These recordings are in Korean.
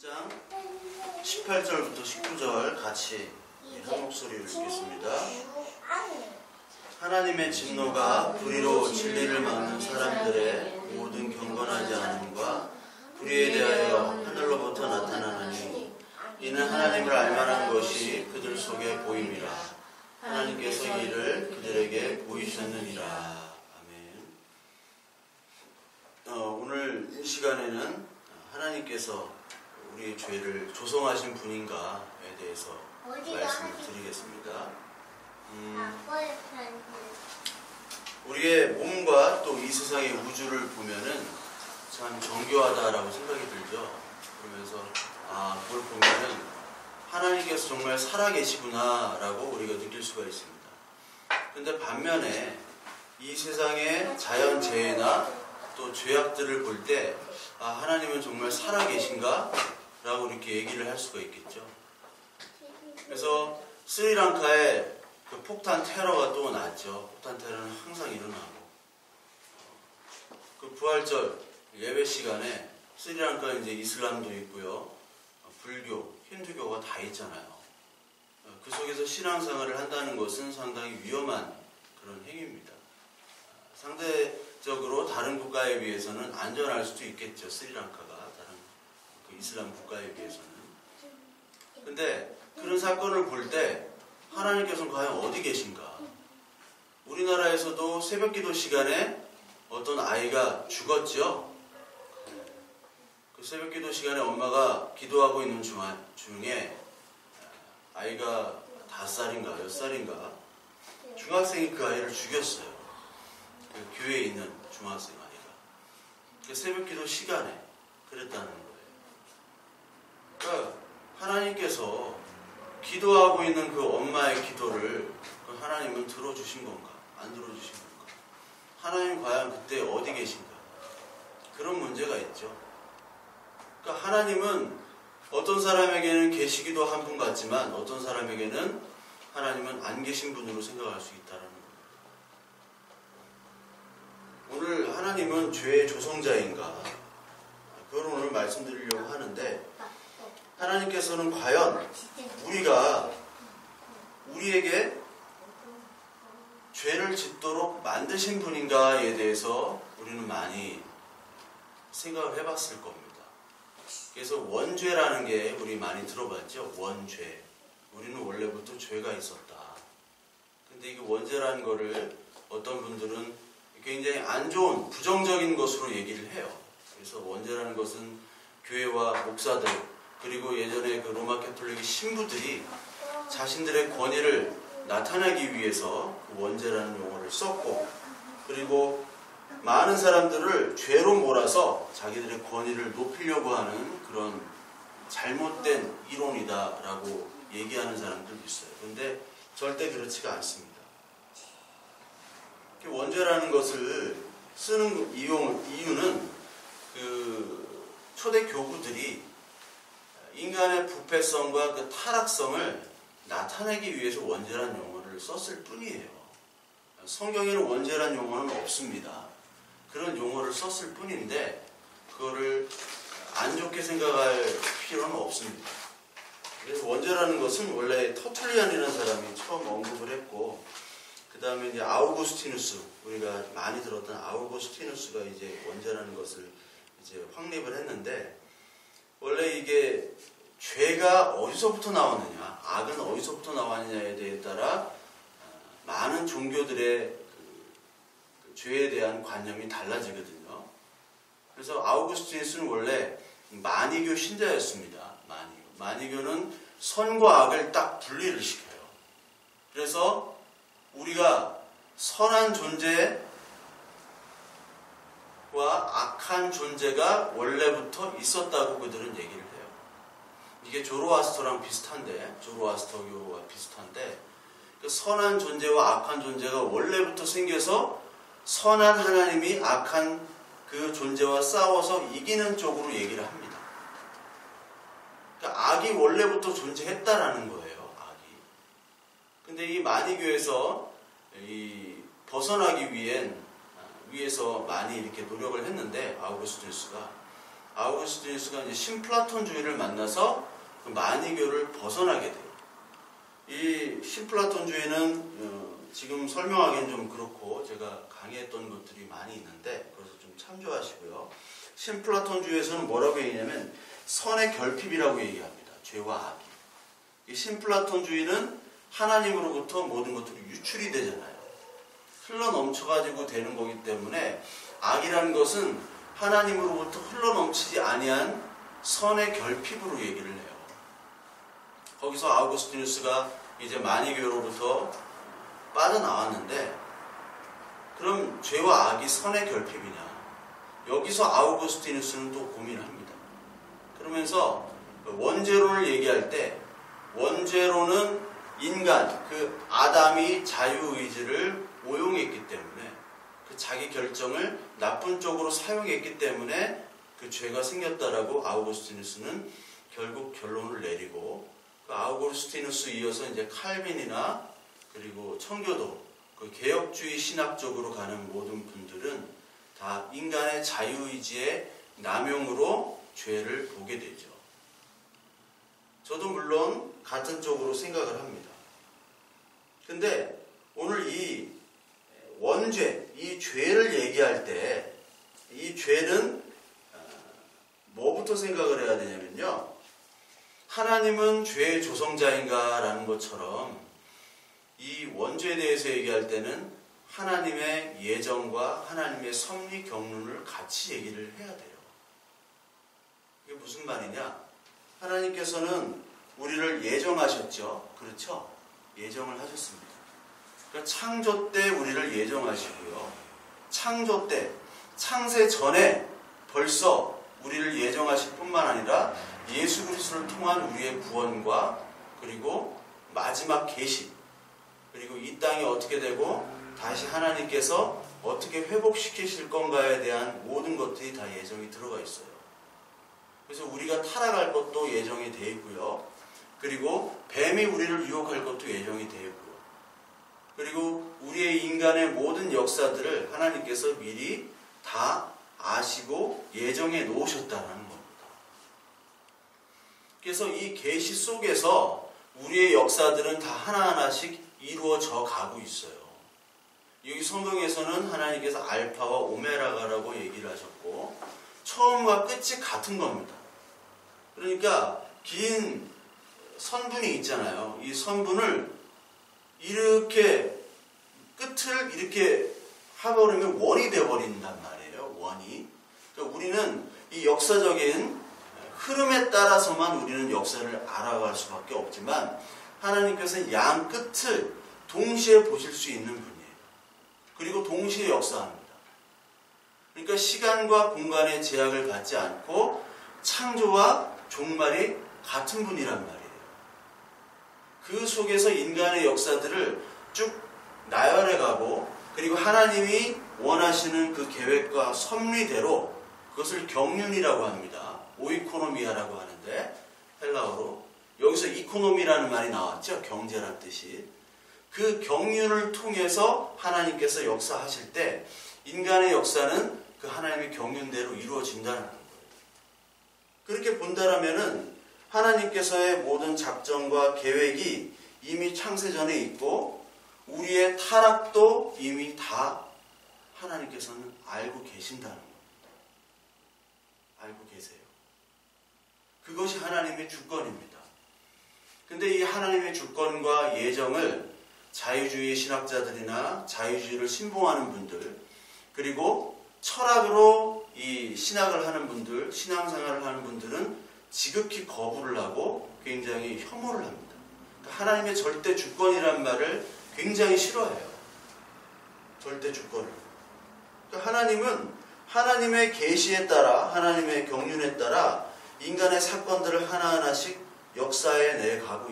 1장 18절부터 19절 같이 한 목소리로 읽겠습니다. 하나님의 진노가 불의로 진리를 막는 사람들의 모든 경건하지 않음과 불의에 대하여 하늘로부터 나타나느니 이는 하나님을 알만한 것이 그들 속에 보임이라. 하나님께서 이를 그들에게 보이셨느니라. 아멘. 오늘 이 시간에는 하나님께서 우리의 죄를 조성하신 분인가에 대해서 말씀을 드리겠습니다. 우리의 몸과 또 이 세상의 우주를 보면은 참 정교하다라고 생각이 들죠. 그러면서 그걸 보면은 하나님께서 정말 살아계시구나라고 우리가 느낄 수가 있습니다. 근데 반면에 이 세상의 자연재해나 또 죄악들을 볼 때 하나님은 정말 살아계신가? 라고 이렇게 얘기를 할 수가 있겠죠. 그래서 스리랑카에 그 폭탄 테러가 또 났죠. 폭탄 테러는 항상 일어나고 그 부활절 예배 시간에 스리랑카에 이제 이슬람도 있고요, 불교, 힌두교가 다 있잖아요. 그 속에서 신앙생활을 한다는 것은 상당히 위험한 그런 행위입니다. 상대적으로 다른 국가에 비해서는 안전할 수도 있겠죠. 스리랑카가 다른 그 이슬람 국가에 비해서는. 근데 그런 사건을 볼 때 하나님께서는 과연 어디 계신가? 우리나라에서도 새벽기도 시간에 어떤 아이가 죽었죠. 그 새벽기도 시간에 엄마가 기도하고 있는 중에 아이가 5살인가 6살인가 중학생이 그 아이를 죽였어요. 그 교회에 있는 중학생 아이가. 그 새벽기도 시간에 그랬다는 거예요. 그러니까 하나님께서 기도하고 있는 그 엄마의 기도를 그 하나님은 들어주신 건가? 안 들어주신 건가? 하나님 과연 그때 어디 계신가? 그런 문제가 있죠. 그러니까 하나님은 어떤 사람에게는 계시기도 한 분 같지만 어떤 사람에게는 하나님은 안 계신 분으로 생각할 수 있다는 거예요. 오늘 하나님은 죄의 조성자인가? 그걸 오늘 말씀드리려고 하는데, 하나님께서는 과연 우리에게 죄를 짓도록 만드신 분인가에 대해서 우리는 많이 생각을 해봤을 겁니다. 그래서 원죄라는 게 우리 많이 들어봤죠. 원죄. 우리는 원래부터 죄가 있었다. 근데 이게 원죄라는 거를 어떤 분들은 굉장히 안 좋은 부정적인 것으로 얘기를 해요. 그래서 원죄라는 것은 교회와 목사들 그리고 예전에 그 로마 가톨릭의 신부들이 자신들의 권위를 나타내기 위해서 그 원죄라는 용어를 썼고, 그리고 많은 사람들을 죄로 몰아서 자기들의 권위를 높이려고 하는 그런 잘못된 이론이다라고 얘기하는 사람들도 있어요. 그런데 절대 그렇지가 않습니다. 원죄라는 것을 쓰는 이유는 그 초대 교구들이 인간의 부패성과 그 타락성을 나타내기 위해서 원죄라는 용어를 썼을 뿐이에요. 성경에는 원죄라는 용어는 없습니다. 그런 용어를 썼을 뿐인데 그거를 안 좋게 생각할 필요는 없습니다. 그래서 원죄라는 것은 원래 터툴리안이라는 사람이 처음 언급을 했고, 그 다음에 이제 아우구스티누스, 우리가 많이 들었던 아우구스티누스가 이제 원죄라는 것을 이제 확립을 했는데, 원래 이게 죄가 어디서부터 나왔느냐, 악은 어디서부터 나왔느냐에 따라 많은 종교들의 그 죄에 대한 관념이 달라지거든요. 그래서 아우구스티누스는 원래 마니교 신자였습니다. 마니교는 선과 악을 딱 분리를 시켜요. 그래서 우리가 선한 존재와 악한 존재가 원래부터 있었다고 그들은 얘기를 해요. 이게 조로아스터랑 비슷한데, 조로아스터교와 비슷한데, 그 선한 존재와 악한 존재가 원래부터 생겨서 선한 하나님이 악한 그 존재와 싸워서 이기는 쪽으로 얘기를 합니다. 그러니까 악이 원래부터 존재했다라는 거예요. 악이. 근데 이 마니교에서 벗어나기 위해서 많이 이렇게 노력을 했는데, 아우구스티누스가 아우구스티누스가 이제 신플라톤주의를 만나서 그 마니교를 벗어나게 돼요. 이 신플라톤주의는 지금 설명하기는 좀 그렇고 제가 강의했던 것들이 많이 있는데 그래서 좀 참조하시고요. 신플라톤주의에서는 뭐라고 얘기하냐면 선의 결핍이라고 얘기합니다. 죄와 악이. 이 신플라톤주의는 하나님으로부터 모든 것들이 유출이 되잖아요. 흘러넘쳐가지고 되는 거기 때문에 악이라는 것은 하나님으로부터 흘러넘치지 아니한 선의 결핍으로 얘기를 해요. 거기서 아우구스티누스가 이제 마니교로부터 빠져나왔는데 그럼 죄와 악이 선의 결핍이냐? 여기서 아우구스티누스는 또 고민합니다. 그러면서 원죄론을 얘기할 때 원죄론은 인간, 그 아담이 자유의지를 오용했기 때문에 그 자기 결정을 나쁜 쪽으로 사용했기 때문에 그 죄가 생겼다라고 아우구스티누스는 결국 결론을 내리고 그 아우구스티누스 이어서 이제 칼빈이나 그리고 청교도 그 개혁주의 신학 쪽으로 가는 모든 분들은 다 인간의 자유의지의 남용으로 죄를 보게 되죠. 저도 물론 같은 쪽으로 생각을 합니다. 근데 오늘 이 원죄, 이 죄를 얘기할 때 이 죄는 뭐부터 생각을 해야 되냐면요. 하나님은 죄의 조성자인가 라는 것처럼 이 원죄에 대해서 얘기할 때는 하나님의 예정과 하나님의 섭리 경륜을 같이 얘기를 해야 돼요. 이게 무슨 말이냐? 하나님께서는 우리를 예정하셨죠. 그렇죠? 예정을 하셨습니다. 그러니까 창조 때 우리를 예정하시고요. 창조 때, 창세 전에 벌써 우리를 예정하실 뿐만 아니라 예수 그리스도를 통한 우리의 구원과 그리고 마지막 계시 그리고 이 땅이 어떻게 되고 다시 하나님께서 어떻게 회복시키실 건가에 대한 모든 것들이 다 예정이 들어가 있어요. 그래서 우리가 타락할 것도 예정이 되어 있고요. 그리고 뱀이 우리를 유혹할 것도 예정이 되어 있고요. 그리고 우리의 인간의 모든 역사들을 하나님께서 미리 다 아시고 예정해 놓으셨다는 겁니다. 그래서 이 계시 속에서 우리의 역사들은 다 하나하나씩 이루어져 가고 있어요. 여기 성경에서는 하나님께서 알파와 오메가라고 얘기를 하셨고 처음과 끝이 같은 겁니다. 그러니까 긴 선분이 있잖아요. 이 선분을 이렇게 끝을 이렇게 하버리면 원이 되어버린단 말이에요. 원이. 그러니까 우리는 이 역사적인 흐름에 따라서만 우리는 역사를 알아갈 수밖에 없지만 하나님께서는 양 끝을 동시에 보실 수 있는 분이에요. 그리고 동시에 역사합니다. 그러니까 시간과 공간의 제약을 받지 않고 창조와 종말이 같은 분이란 말이에요. 그 속에서 인간의 역사들을 쭉 나열해가고 그리고 하나님이 원하시는 그 계획과 섭리대로 그것을 경륜이라고 합니다. 오이코노미아라고 하는데 헬라어로 여기서 이코노미라는 말이 나왔죠. 경제란 뜻이. 그 경륜을 통해서 하나님께서 역사하실 때 인간의 역사는 그 하나님의 경륜대로 이루어진다는 거예요. 그렇게 본다라면은 하나님께서의 모든 작정과 계획이 이미 창세전에 있고 우리의 타락도 이미 다 하나님께서는 알고 계신다는 겁니다. 알고 계세요. 그것이 하나님의 주권입니다. 근데 이 하나님의 주권과 예정을 자유주의 신학자들이나 자유주의를 신봉하는 분들 그리고 철학으로 이 신학을 하는 분들, 신앙생활을 하는 분들은 지극히 거부를 하고 굉장히 혐오를 합니다. 그러니까 하나님의 절대 주권이란 말을 굉장히 싫어해요. 절대 주권을. 그러니까 하나님은 하나님의 계시에 따라 하나님의 경륜에 따라 인간의 사건들을 하나하나씩 역사에 내가고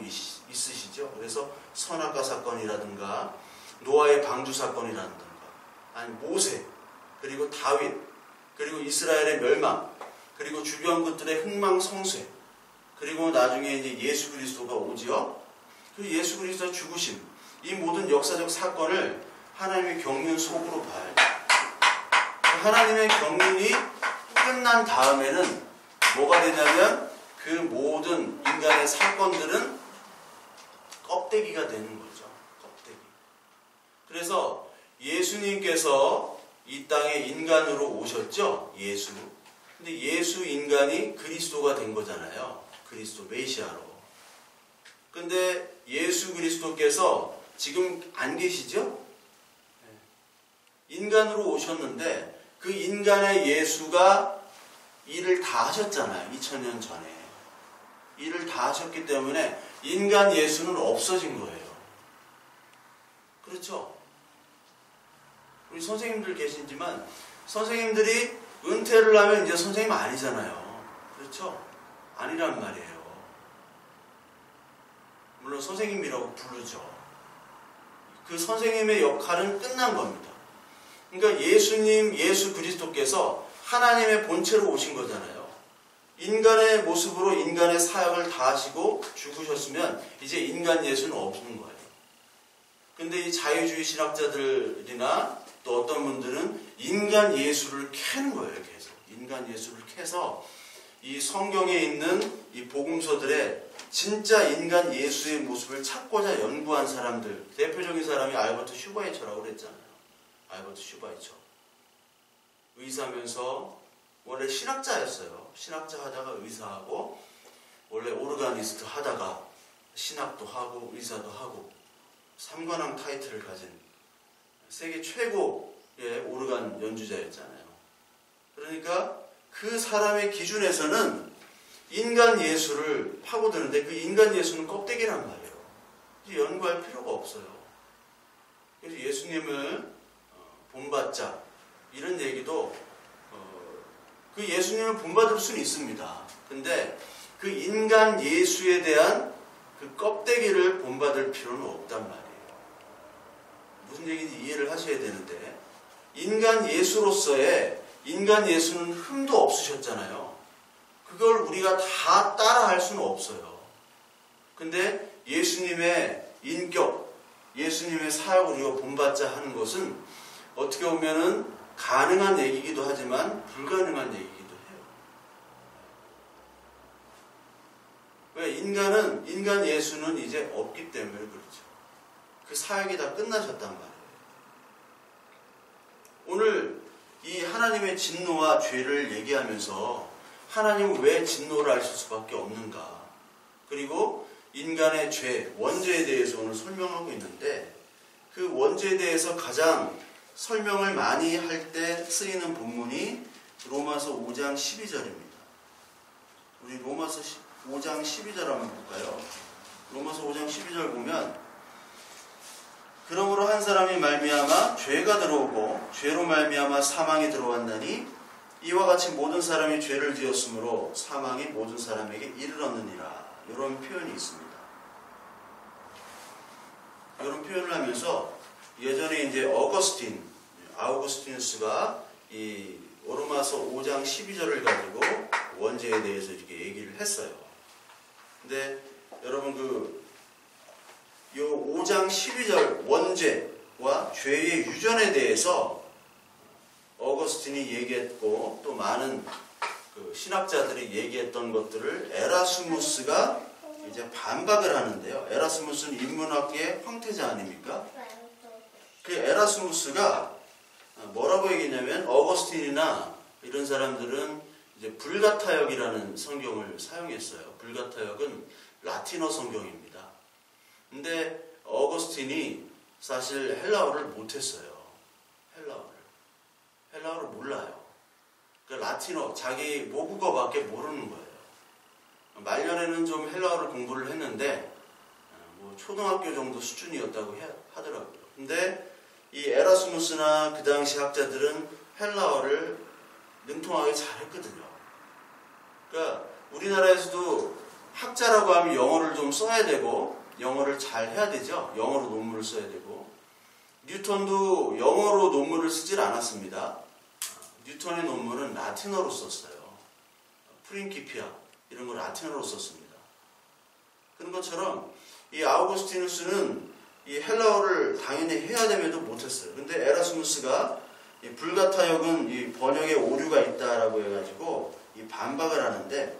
있으시죠. 그래서 선악과 사건이라든가 노아의 방주 사건이라든가 아니 모세 그리고 다윗 그리고 이스라엘의 멸망 그리고 주변 것들의 흥망성쇠 그리고 나중에 이제 예수 그리스도가 오지요. 그 예수 그리스도의 죽으심 이 모든 역사적 사건을 하나님의 경륜 속으로 봐야 돼요. 하나님의 경륜이 끝난 다음에는 뭐가 되냐면 그 모든 인간의 사건들은 껍데기가 되는 거죠. 껍데기. 그래서 예수님께서 이 땅에 인간으로 오셨죠. 예수. 근데 예수 인간이 그리스도가 된 거잖아요. 그리스도 메시아로. 근데 예수 그리스도께서 지금 안 계시죠? 인간으로 오셨는데 그 인간의 예수가 일을 다 하셨잖아요. 2000년 전에. 일을 다 하셨기 때문에 인간 예수는 없어진 거예요. 그렇죠? 우리 선생님들 계시지만 선생님들이 은퇴를 하면 이제 선생님 아니잖아요. 그렇죠? 아니란 말이에요. 물론 선생님이라고 부르죠. 그 선생님의 역할은 끝난 겁니다. 그러니까 예수님, 예수 그리스도께서 하나님의 본체로 오신 거잖아요. 인간의 모습으로 인간의 사역을 다 하시고 죽으셨으면 이제 인간 예수는 없는 거예요. 근데 이 자유주의 신학자들이나 또 어떤 분들은 인간 예수를 캐는 거예요. 계속 인간 예수를 캐서 이 성경에 있는 이 복음서들의 진짜 인간 예수의 모습을 찾고자 연구한 사람들, 대표적인 사람이 알버트 슈바이처라고 그랬잖아요. 알버트 슈바이처. 의사면서 원래 신학자였어요. 신학자 하다가 의사하고 원래 오르가니스트 하다가 신학도 하고 의사도 하고 삼관왕 타이틀을 가진 세계 최고의 오르간 연주자였잖아요. 그러니까 그 사람의 기준에서는 인간 예수를 파고드는데 그 인간 예수는 껍데기란 말이에요. 연구할 필요가 없어요. 그래서 예수님을 본받자 이런 얘기도 그 예수님을 본받을 수는 있습니다. 근데 그 인간 예수에 대한 그 껍데기를 본받을 필요는 없단 말이에요. 무슨 얘기인지 이해를 하셔야 되는데 인간 예수로서의 인간 예수는 흠도 없으셨잖아요. 그걸 우리가 다 따라할 수는 없어요. 근데 예수님의 인격, 예수님의 사역을 우리가 본받자 하는 것은 어떻게 보면은 가능한 얘기이기도 하지만 불가능한 얘기이기도 해요. 왜? 인간 예수는 이제 없기 때문에 그렇죠. 그 사역이 다 끝나셨단 말이에요. 오늘 이 하나님의 진노와 죄를 얘기하면서 하나님은 왜 진노를 하실 수밖에 없는가? 그리고 인간의 죄, 원죄에 대해서 오늘 설명하고 있는데 그 원죄에 대해서 가장 설명을 많이 할 때 쓰이는 본문이 로마서 5장 12절입니다. 우리 로마서 5장 12절 한번 볼까요? 로마서 5장 12절 보면 그러므로 한 사람이 말미암아 죄가 들어오고 죄로 말미암아 사망이 들어왔나니 이와 같이 모든 사람이 죄를 지었으므로 사망이 모든 사람에게 이르렀느니라. 이런 표현이 있습니다. 이런 표현을 하면서 예전에 이제 아우구스티누스가 이 로마서 5장 12절을 가지고 원죄에 대해서 이렇게 얘기를 했어요. 근데 여러분 요 5장 12절 원죄와 죄의 유전에 대해서 어거스틴이 얘기했고 또 많은 그 신학자들이 얘기했던 것들을 에라스무스가 이제 반박을 하는데요. 에라스무스는 인문학계의 황태자 아닙니까? 그 에라스무스가 뭐라고 얘기했냐면 어거스틴이나 이런 사람들은 이제 불가타역이라는 성경을 사용했어요. 불가타역은 라틴어 성경입니다. 근데 어거스틴이 사실 헬라어를 못했어요. 헬라어를 몰라요. 그러니까 라틴어, 자기 모국어밖에 모르는 거예요. 말년에는 좀 헬라어를 공부를 했는데 뭐 초등학교 정도 수준이었다고 하더라고요. 근데 이 에라스무스나 그 당시 학자들은 헬라어를 능통하게 잘했거든요. 그러니까 우리나라에서도 학자라고 하면 영어를 좀 써야 되고 영어를 잘 해야 되죠. 영어로 논문을 써야 되고 뉴턴도 영어로 논문을 쓰질 않았습니다. 뉴턴의 논문은 라틴어로 썼어요. 프린키피아 이런 걸 라틴어로 썼습니다. 그런 것처럼 이 아우구스티누스는 이 헬라어를 당연히 해야 됨에도 못했어요. 근데 에라스무스가 이 불가타역은 이 번역에 오류가 있다라고 해가지고 이 반박을 하는데,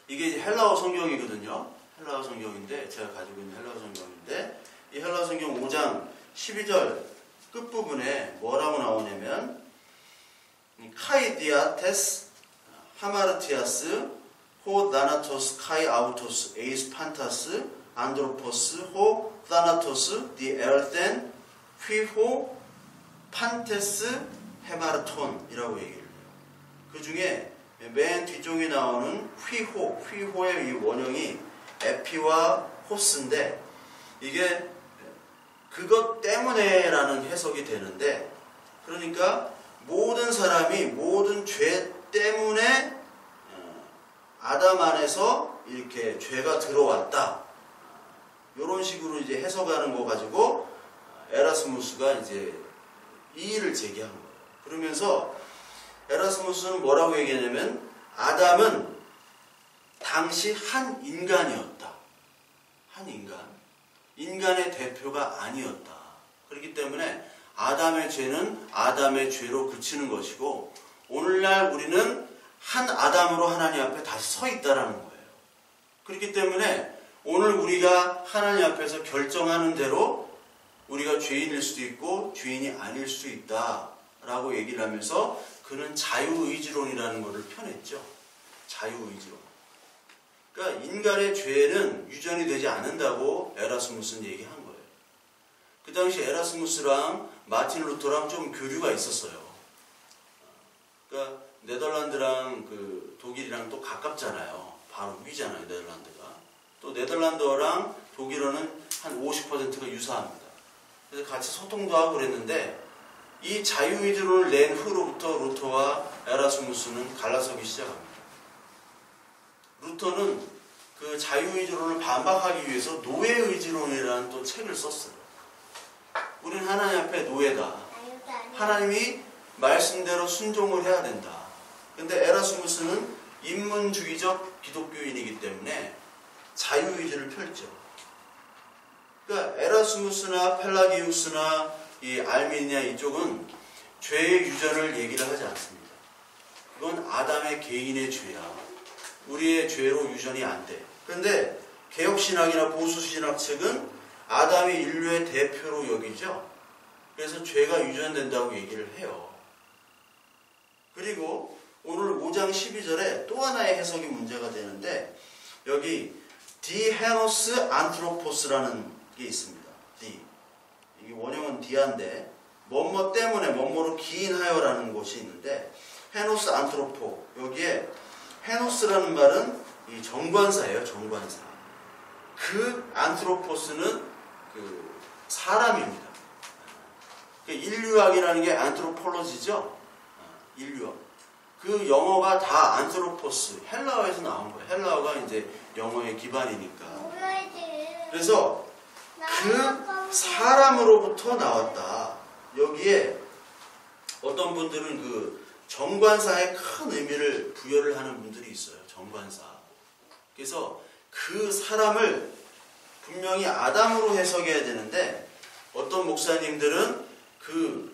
이게 이제 헬라어 성경이거든요. 헬라어 성경인데, 제가 가지고 있는 헬라어 성경인데, 이 헬라어 성경 5장 12절 끝부분에 뭐라고 나오냐면, 카이디아테스 하마르티아스 호 다나토스 카이 아우토스 에이스 판타스 안드로포스 호 다나토스 디 엘텐 휘호 판테스 헤마르톤이라고 얘기를 해요. 그 중에 맨 뒤쪽에 나오는 휘호의 이 원형이 에피와 호스인데, 이게 그것 때문에라는 해석이 되는데, 그러니까 모든 사람이 모든 죄 때문에 아담 안에서 이렇게 죄가 들어왔다, 이런 식으로 이제 해석하는 거 가지고 에라스무스가 이제 이의를 제기한 거예요. 그러면서 에라스무스는 뭐라고 얘기하냐면, 아담은 당시 한 인간이었다. 한 인간의 대표가 아니었다. 그렇기 때문에 아담의 죄는 아담의 죄로 그치는 것이고, 오늘날 우리는 한 아담으로 하나님 앞에 다시 서 있다라는 거예요. 그렇기 때문에 오늘 우리가 하나님 앞에서 결정하는 대로 우리가 죄인일 수도 있고 죄인이 아닐 수도 있다라고 얘기를 하면서, 그는 자유의지론이라는 것을 펴냈죠. 자유의지론. 그러니까 인간의 죄는 유전이 되지 않는다고 에라스무스는 얘기한 거예요. 그 당시 에라스무스랑 마틴 루터랑 좀 교류가 있었어요. 그러니까 네덜란드랑 그 독일이랑 또 가깝잖아요. 바로 위잖아요, 네덜란드가. 또 네덜란드어랑 독일어는 한 50%가 유사합니다. 그래서 같이 소통도 하고 그랬는데, 이 자유의지론을 낸 후로부터 루터와 에라스무스는 갈라서기 시작합니다. 루터는 그 자유의지론을 반박하기 위해서 노예의지론이라는 또 책을 썼어요. 우린 하나님 앞에 노예다. 하나님이 말씀대로 순종을 해야 된다. 근데 에라스무스는 인문주의적 기독교인이기 때문에 자유의지를 펼죠. 그러니까 에라스무스나 펠라기우스나 이 알미니아 이쪽은 죄의 유전을 얘기를 하지 않습니다. 그건 아담의 개인의 죄야. 우리의 죄로 유전이 안 돼. 그런데 개혁신학이나 보수신학 측은 아담이 인류의 대표로 여기죠. 그래서 죄가 유전된다고 얘기를 해요. 그리고 오늘 5장 12절에 또 하나의 해석이 문제가 되는데, 여기 디헤노스 안트로포스라는 게 있습니다. 이 원형은 디아인데, 뭐뭐 때문에 뭐뭐로 기인하여라는 것이 있는데, 헤노스 안트로포, 여기에 헤노스라는 말은 이 정관사예요. 정관사. 그 안트로포스는 그 사람입니다. 인류학이라는 게 안트로폴로지죠. 인류학. 그 영어가 다 안트로포스, 헬라어에서 나온 거예요. 헬라어가 이제 영어의 기반이니까. 그래서 그 사람으로부터 나왔다. 여기에 어떤 분들은 그 정관사에 큰 의미를 부여를 하는 분들이 있어요. 정관사. 그래서 그 사람을 분명히 아담으로 해석해야 되는데, 어떤 목사님들은 그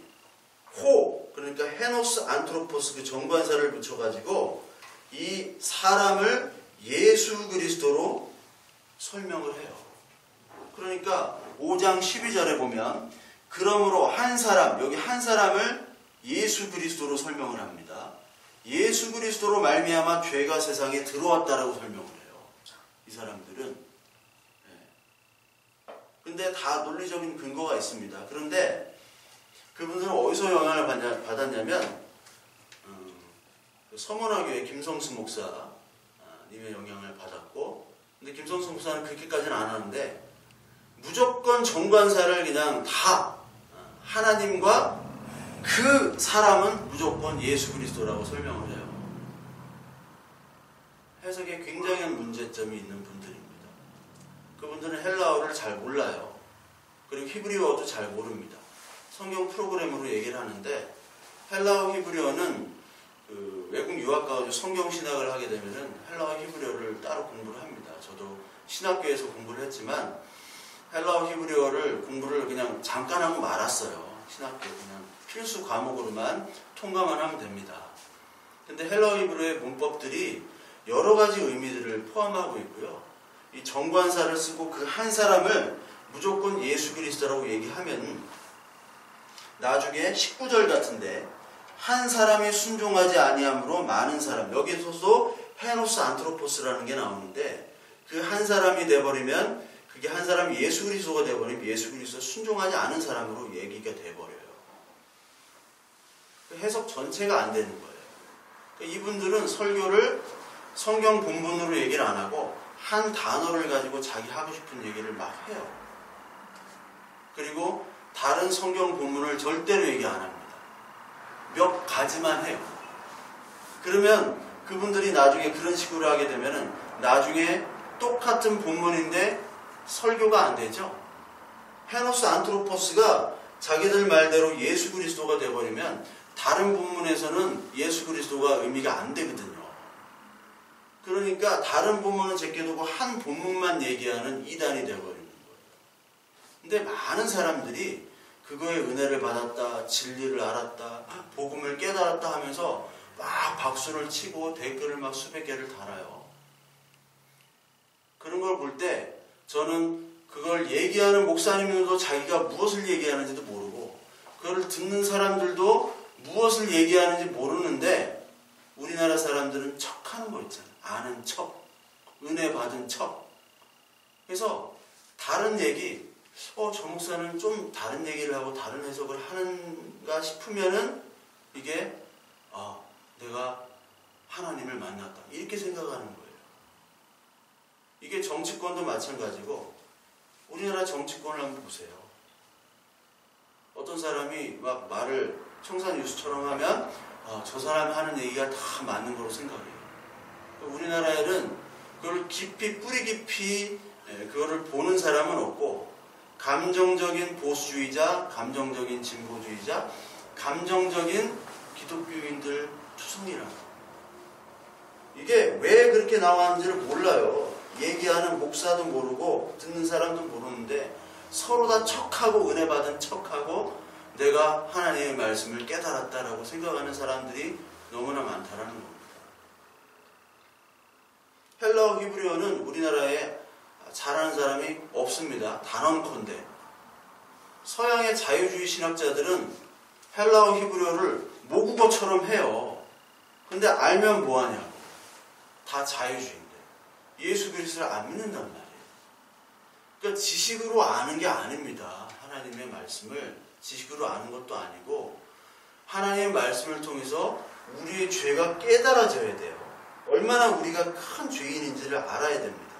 그러니까 헤노스 안트로포스, 그 정관사를 붙여가지고 이 사람을 예수 그리스도로 설명을 해요. 그러니까 5장 12절에 보면, 그러므로 한 사람, 여기 한 사람을 예수 그리스도로 설명을 합니다. 예수 그리스도로 말미암아 죄가 세상에 들어왔다라고 설명을 해요. 이 사람들은. 근데 다 논리적인 근거가 있습니다. 그런데 그분들은 어디서 영향을 받았냐면, 서문화교회 김성수 목사님의 영향을 받았고, 근데 김성수 목사는 그렇게까지는 안 하는데, 무조건 정관사를 그냥 다 하나님과 그 사람은 무조건 예수 그리스도라고 설명을 해요. 해석에 굉장한 문제점이 있는 분들입니다. 그분들은 헬라어를 잘 몰라요. 그리고 히브리어도 잘 모릅니다. 성경 프로그램으로 얘기를 하는데, 헬라어 히브리어는 그 외국 유학 가서 성경 신학을 하게 되면은 헬라어 히브리어를 따로 공부를 합니다. 저도 신학교에서 공부를 했지만 헬라어 히브리어를 공부를 그냥 잠깐 하고 말았어요. 신학교 그냥 필수 과목으로만 통과만 하면 됩니다. 근데 헬라어 히브리어의 문법들이 여러 가지 의미들을 포함하고 있고요. 이 정관사를 쓰고 그 한 사람을 무조건 예수 그리스도라고 얘기하면 나중에 19절 같은데 한 사람이 순종하지 아니함으로 많은 사람, 여기서도 헤노스 안트로포스라는 게 나오는데 그 한 사람이 돼버리면 그게 한 사람이 예수 그리스도가 돼버리면 예수 그리스도 순종하지 않은 사람으로 얘기가 돼버려요. 해석 전체가 안 되는 거예요. 이분들은 설교를 성경 본문으로 얘기를 안 하고 한 단어를 가지고 자기 하고 싶은 얘기를 막 해요. 그리고 다른 성경 본문을 절대로 얘기 안 합니다. 몇 가지만 해요. 그러면 그분들이 나중에 그런 식으로 하게 되면은 나중에 똑같은 본문인데 설교가 안 되죠. 헤노스 안트로포스가 자기들 말대로 예수 그리스도가 되어버리면 다른 본문에서는 예수 그리스도가 의미가 안 되거든요. 그러니까 다른 본문은 제껴두고 한 본문만 얘기하는 이단이 되어버리는 거예요. 근데 많은 사람들이 그거에 은혜를 받았다, 진리를 알았다, 복음을 깨달았다 하면서 막 박수를 치고 댓글을 막 수백 개를 달아요. 그런 걸 볼 때 저는 그걸 얘기하는 목사님들도 자기가 무엇을 얘기하는지도 모르고 그걸 듣는 사람들도 무엇을 얘기하는지 모르는데 우리나라 사람들은 척하는 거 있잖아요. 아는 척, 은혜 받은 척. 그래서 다른 얘기, 저 목사는 좀 다른 얘기를 하고 다른 해석을 하는가 싶으면은 이게 내가 하나님을 만났다 이렇게 생각하는 거예요. 이게 정치권도 마찬가지고 우리나라 정치권을 한번 보세요. 어떤 사람이 막 말을 청산유수처럼 하면 저 사람이 하는 얘기가 다 맞는 거로 생각해요. 우리나라에는 그걸 깊이 뿌리 깊이 그거를 보는 사람은 없고 감정적인 보수주의자, 감정적인 진보주의자, 감정적인 기독교인들 투성이라고. 이게 왜 그렇게 나왔는지를 몰라요. 얘기하는 목사도 모르고 듣는 사람도 모르는데 서로 다 척하고 은혜 받은 척하고 내가 하나님의 말씀을 깨달았다라고 생각하는 사람들이 너무나 많다라는 겁니다. 헬라어 히브리어는 우리나라에 잘하는 사람이 없습니다. 단언컨대. 서양의 자유주의 신학자들은 헬라어 히브리어를 모국어처럼 해요. 근데 알면 뭐하냐고. 다 자유주의인데. 예수 그리스도를 안 믿는단 말이에요. 그러니까 지식으로 아는 게 아닙니다. 하나님의 말씀을 지식으로 아는 것도 아니고 하나님의 말씀을 통해서 우리의 죄가 깨달아져야 돼요. 얼마나 우리가 큰 죄인인지를 알아야 됩니다.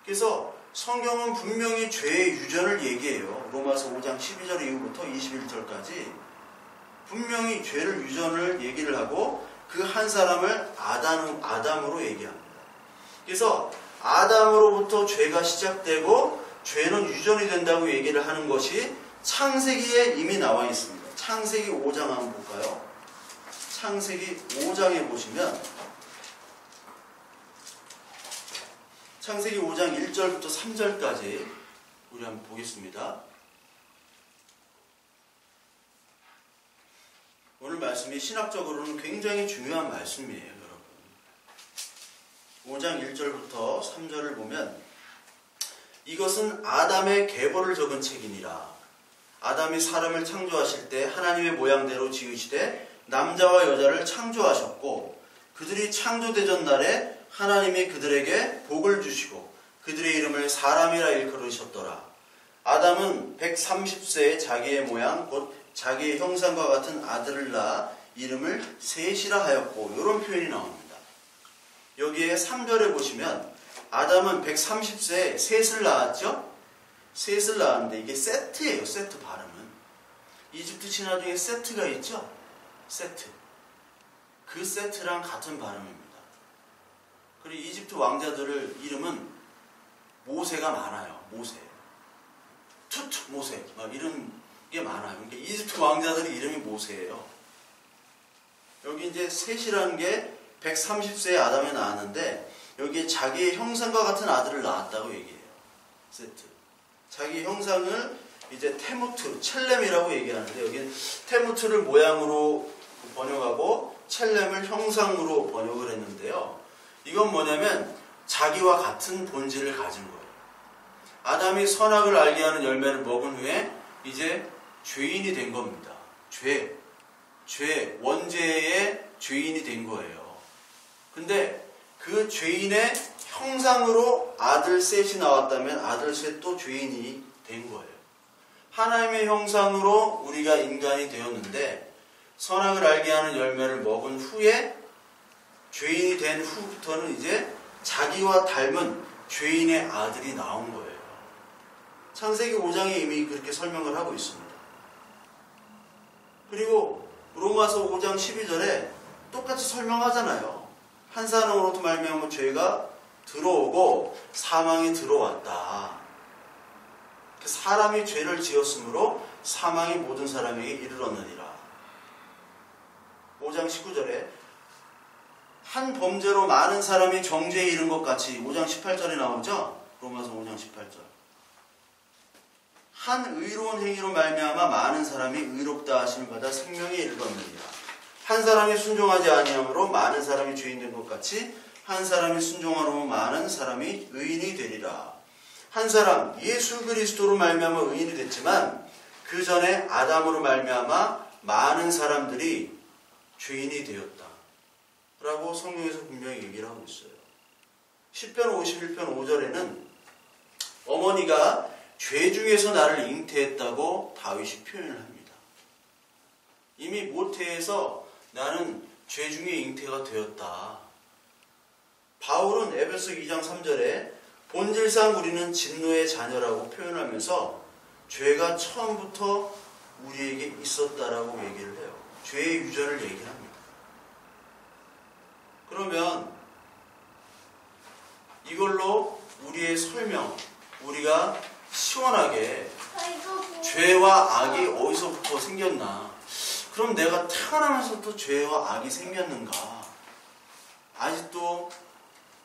그래서 성경은 분명히 죄의 유전을 얘기해요. 로마서 5장 12절 이후부터 21절까지 분명히 죄를 유전을 얘기를 하고 그 한 사람을 아담으로 얘기합니다. 그래서 아담으로부터 죄가 시작되고 죄는 유전이 된다고 얘기를 하는 것이 창세기에 이미 나와 있습니다. 창세기 5장 한번 볼까요? 창세기 5장에 보시면 창세기 5장 1절부터 3절까지 우리 한번 보겠습니다. 오늘 말씀이 신학적으로는 굉장히 중요한 말씀이에요, 여러분. 5장 1절부터 3절을 보면 이것은 아담의 계보를 적은 책이니라. 아담이 사람을 창조하실 때 하나님의 모양대로 지으시되 남자와 여자를 창조하셨고 그들이 창조되던 날에 하나님이 그들에게 복을 주시고 그들의 이름을 사람이라 일컬으셨더라. 아담은 130세에 자기의 모양 곧 자기의 형상과 같은 아들을 낳아 이름을 셋이라 하였고 이런 표현이 나옵니다. 여기에 3절에 보시면 아담은 130세에 셋을 낳았죠? 셋을 낳았는데 이게 세트예요. 세트 발음은. 이집트 신화 중에 세트가 있죠? 세트. 그 세트랑 같은 발음입니다. 그리고 이집트 왕자들의 이름은 모세가 많아요. 모세. 투트 모세. 막 이런 게 많아요. 그러니까 이집트 왕자들의 이름이 모세예요. 여기 이제 셋이라는 게 130세에 아담이 낳았는데 여기에 자기의 형상과 같은 아들을 낳았다고 얘기해요. 세트. 자기 형상을 이제 테무트, 첼렘이라고 얘기하는데 여기는 테무트를 모양으로 번역하고 첼렘을 형상으로 번역을 했는데요. 이건 뭐냐면 자기와 같은 본질을 가진 거예요. 아담이 선악을 알게 하는 열매를 먹은 후에 이제 죄인이 된 겁니다. 원죄의 죄인이 된 거예요. 근데 그 죄인의 형상으로 아들 셋이 나왔다면 아들 셋도 죄인이 된 거예요. 하나님의 형상으로 우리가 인간이 되었는데 선악을 알게 하는 열매를 먹은 후에 죄인이 된 후부터는 이제 자기와 닮은 죄인의 아들이 나온 거예요. 창세기 5장에 이미 그렇게 설명을 하고 있습니다. 그리고 로마서 5장 12절에 똑같이 설명하잖아요. 한 사람으로부터 말미암아 죄가 들어오고 사망이 들어왔다. 사람이 죄를 지었으므로 사망이 모든 사람에게 이르렀느니라. 5장 19절에 한 범죄로 많은 사람이 정죄에 이른 것 같이 5장 18절에 나오죠? 로마서 5장 18절. 한 의로운 행위로 말미암아 많은 사람이 의롭다 하심을 받아 생명에 이르렀느니라. 한 사람이 순종하지 아니함으로 많은 사람이 죄인 된 것 같이 한 사람이 순종하로 많은 사람이 의인이 되리라. 한 사람 예수 그리스도로 말미암아 의인이 됐지만 그 전에 아담으로 말미암아 많은 사람들이 죄인이 되었다 라고 성경에서 분명히 얘기를 하고 있어요. 10편 51편 5절에는 어머니가 죄 중에서 나를 잉태했다고 다윗이 표현을 합니다. 이미 모태에서 나는 죄 중에 잉태가 되었다. 바울은 에베소 2장 3절에 본질상 우리는 진노의 자녀라고 표현하면서 죄가 처음부터 우리에게 있었다라고 얘기를 해요. 죄의 유전을 얘기를 합니다. 그러면 이걸로 우리의 설명, 우리가 시원하게 죄와 악이 어디서부터 생겼나? 그럼 내가 태어나면서부터 죄와 악이 생겼는가? 아직도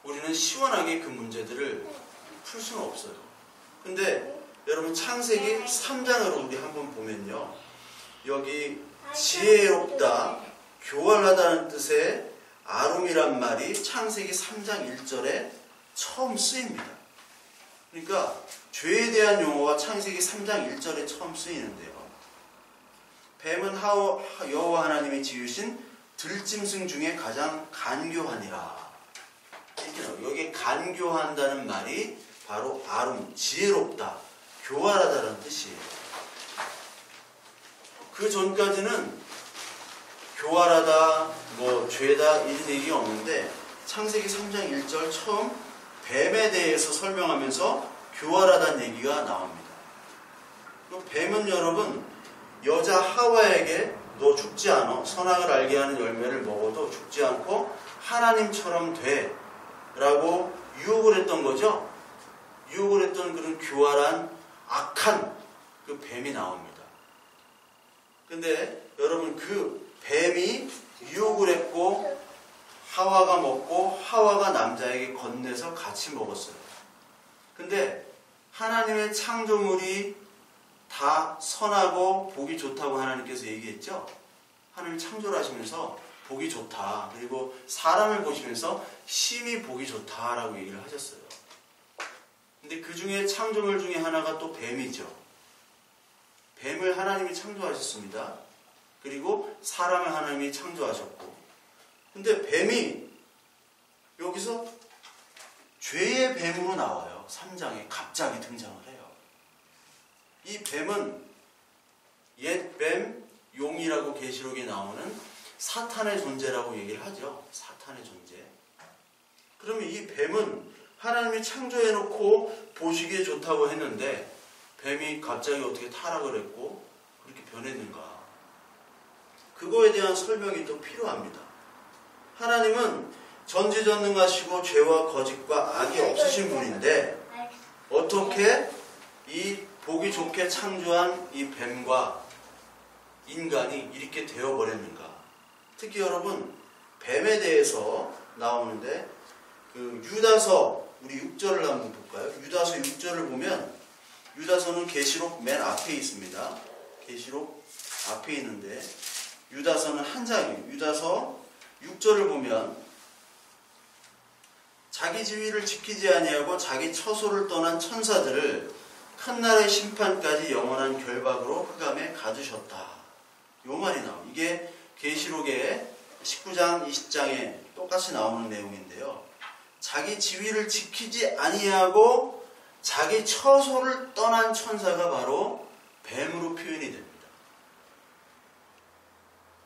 우리는 시원하게 그 문제들을 풀 수는 없어요. 근데 여러분 창세기 3장으로 우리 한번 보면요. 여기 지혜롭다, 교활하다는 뜻의 아룸이란 말이 창세기 3장 1절에 처음 쓰입니다. 그러니까 죄에 대한 용어가 창세기 3장 1절에 처음 쓰이는데요. 뱀은 여호와 하나님이 지으신 들짐승 중에 가장 간교하니라. 여기 간교한다는 말이 바로 아룸, 지혜롭다, 교활하다는 뜻이에요. 그 전까지는 교활하다, 죄다 이런 얘기가 없는데 창세기 3장 1절 처음 뱀에 대해서 설명하면서 교활하다는 얘기가 나옵니다. 뱀은 여러분 여자 하와에게 너 죽지 않아, 선악을 알게 하는 열매를 먹어도 죽지 않고 하나님처럼 돼 라고 유혹을 했던 거죠. 유혹을 했던 그런 교활한 악한 그 뱀이 나옵니다. 근데 여러분 그 뱀이 유혹을 했고 하와가 먹고 하와가 남자에게 건네서 같이 먹었어요. 근데 하나님의 창조물이 다 선하고 보기 좋다고 하나님께서 얘기했죠. 하나님 창조를 하시면서 보기 좋다. 그리고 사람을 보시면서 심히 보기 좋다라고 얘기를 하셨어요. 근데 그 중에 창조물 중에 하나가 또 뱀이죠. 뱀을 하나님이 창조하셨습니다. 그리고 사람을 하나님이 창조하셨고. 근데 뱀이 여기서 죄의 뱀으로 나와요. 3장에 갑자기 등장을 해요. 이 뱀은 옛 뱀, 용이라고 계시록에 나오는 사탄의 존재라고 얘기를 하죠. 사탄의 존재. 그러면 이 뱀은 하나님이 창조해놓고 보시기에 좋다고 했는데 뱀이 갑자기 어떻게 타락을 했고 그렇게 변했는가? 그거에 대한 설명이 또 필요합니다. 하나님은 전지전능하시고 죄와 거짓과 악이 없으신 분인데 어떻게 이 보기 좋게 창조한 이 뱀과 인간이 이렇게 되어버렸는가? 특히 여러분 뱀에 대해서 나오는데 그 유다서 우리 6절을 한번 볼까요? 유다서 6절을 보면 유다서는 계시록 맨 앞에 있습니다. 계시록 앞에 있는데 유다서는 한 장이에요. 유다서 6절을 보면 자기 지위를 지키지 아니하고 자기 처소를 떠난 천사들을 큰 날의 심판까지 영원한 결박으로 흑암에 가두셨다. 요 말이 나와요. 이게 계시록의 19장, 20장에 똑같이 나오는 내용인데요. 자기 지위를 지키지 아니하고 자기 처소를 떠난 천사가 바로 뱀으로 표현이 됩니다.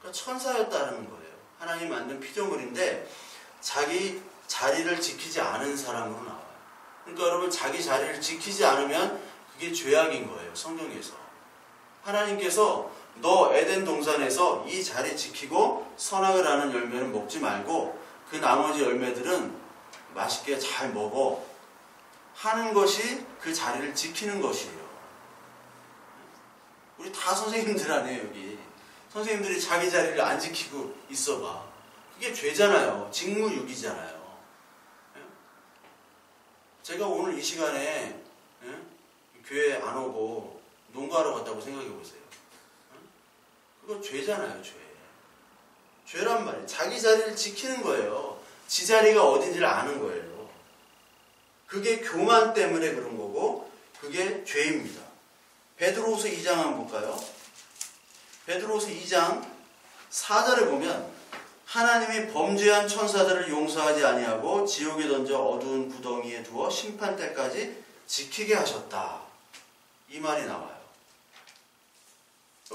그러니까 천사였다는 거예요. 하나님 만든 피조물인데 자기 자리를 지키지 않은 사람으로 나와요. 그러니까 여러분, 자기 자리를 지키지 않으면 그게 죄악인 거예요. 성경에서 하나님께서 너 에덴 동산에서 이 자리 지키고 선악을 아는 열매는 먹지 말고 그 나머지 열매들은 맛있게 잘 먹어 하는 것이 그 자리를 지키는 것이에요. 우리 다 선생님들 아니에요. 여기 선생님들이 자기 자리를 안 지키고 있어봐. 그게 죄잖아요. 직무유기잖아요. 제가 오늘 이 시간에 교회 안 오고 농구하러 갔다고 생각해 보세요. 그거 죄잖아요. 죄란 말이에요. 자기 자리를 지키는 거예요. 지 자리가 어딘지를 아는 거예요. 그게 교만 때문에 그런 거고 그게 죄입니다. 베드로후서 2장 한번 볼까요? 베드로후서 2장 4절에 보면 하나님이 범죄한 천사들을 용서하지 아니하고 지옥에 던져 어두운 구덩이에 두어 심판 때까지 지키게 하셨다. 이 말이 나와요.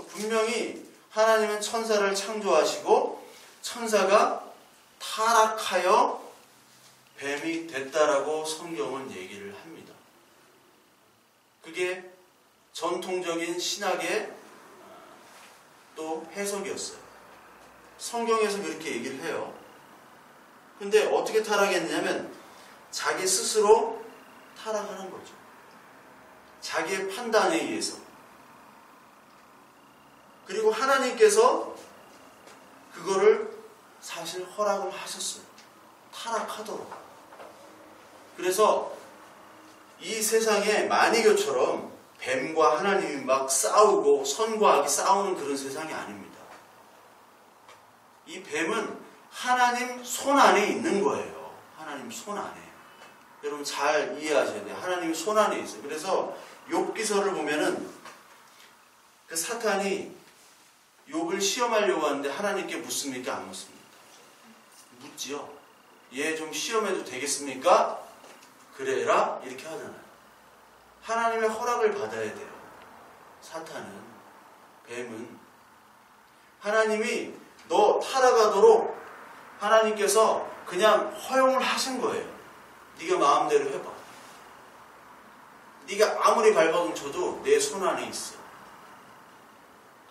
분명히 하나님은 천사를 창조하시고 천사가 타락하여 뱀이 됐다라고 성경은 얘기를 합니다. 그게 전통적인 신학의 또 해석이었어요. 성경에서 그렇게 얘기를 해요. 근데 어떻게 타락했느냐면 자기 스스로 타락하는 거죠. 자기의 판단에 의해서. 그리고 하나님께서 그거를 사실 허락을 하셨어요. 타락하도록. 그래서 이 세상에 마니교처럼 뱀과 하나님이 막 싸우고 선과 악이 싸우는 그런 세상이 아닙니다. 이 뱀은 하나님 손 안에 있는 거예요. 하나님 손 안에. 여러분 잘 이해하셔야 돼요. 하나님 손 안에 있어요. 그래서 욥기서를 보면은 그 사탄이 욥을 시험하려고 하는데 하나님께 묻습니까? 안 묻습니까? 묻지요. 얘 좀 시험해도 되겠습니까? 그래라 이렇게 하잖아요. 하나님의 허락을 받아야 돼요. 사탄은, 뱀은. 하나님이 너 타락하도록 하나님께서 그냥 허용을 하신 거예요. 네가 마음대로 해봐. 네가 아무리 발버둥 쳐도 내 손 안에 있어.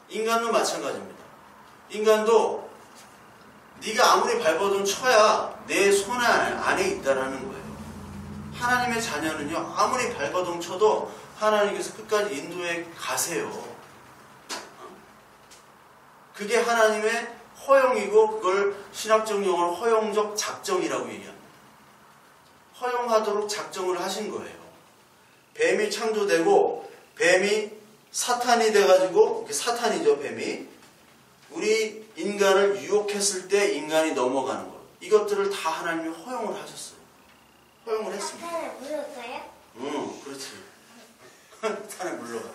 인간도 마찬가지입니다. 인간도 네가 아무리 발버둥 쳐야 내 손 안에 있다라는 거예요. 하나님의 자녀는요, 아무리 발버둥 쳐도 하나님께서 끝까지 인도해 가세요. 그게 하나님의 허용이고 그걸 신학적 용어로 허용적 작정이라고 얘기합니다. 허용하도록 작정을 하신 거예요. 뱀이 창조되고 뱀이 사탄이 돼가지고, 사탄이죠, 뱀이. 우리 인간을 유혹했을 때 인간이 넘어가는 것. 이것들을 다 하나님이 허용을 하셨어요. 허용을 했습니다. 사탄을 물러가요? 응, 그렇지. 사탄을 물러가라.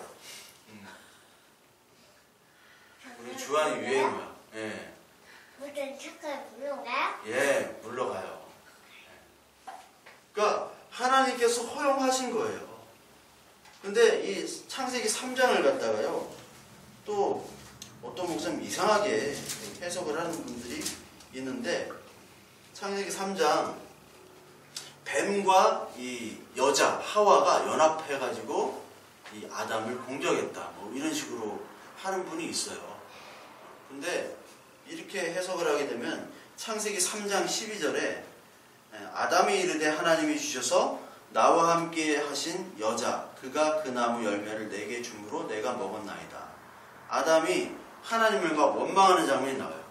우리 주한이 유행이야. 예. 무슨 착한 물러가요? 예, 물러가요. 그러니까 하나님께서 허용하신 거예요. 근데 이 창세기 3장을 갖다가요, 또 어떤 목사님 이상하게 해석을 하는 분들이 있는데, 창세기 3장 뱀과 이 여자 하와가 연합해가지고 이 아담을 공격했다, 뭐 이런 식으로 하는 분이 있어요. 근데 이렇게 해석을 하게 되면 창세기 3장 12절에 아담이 이르되 하나님이 주셔서 나와 함께 하신 여자 그가 그 나무 열매를 내게 주므로 내가 먹었나이다. 아담이 하나님과 원망하는 장면이 나와요.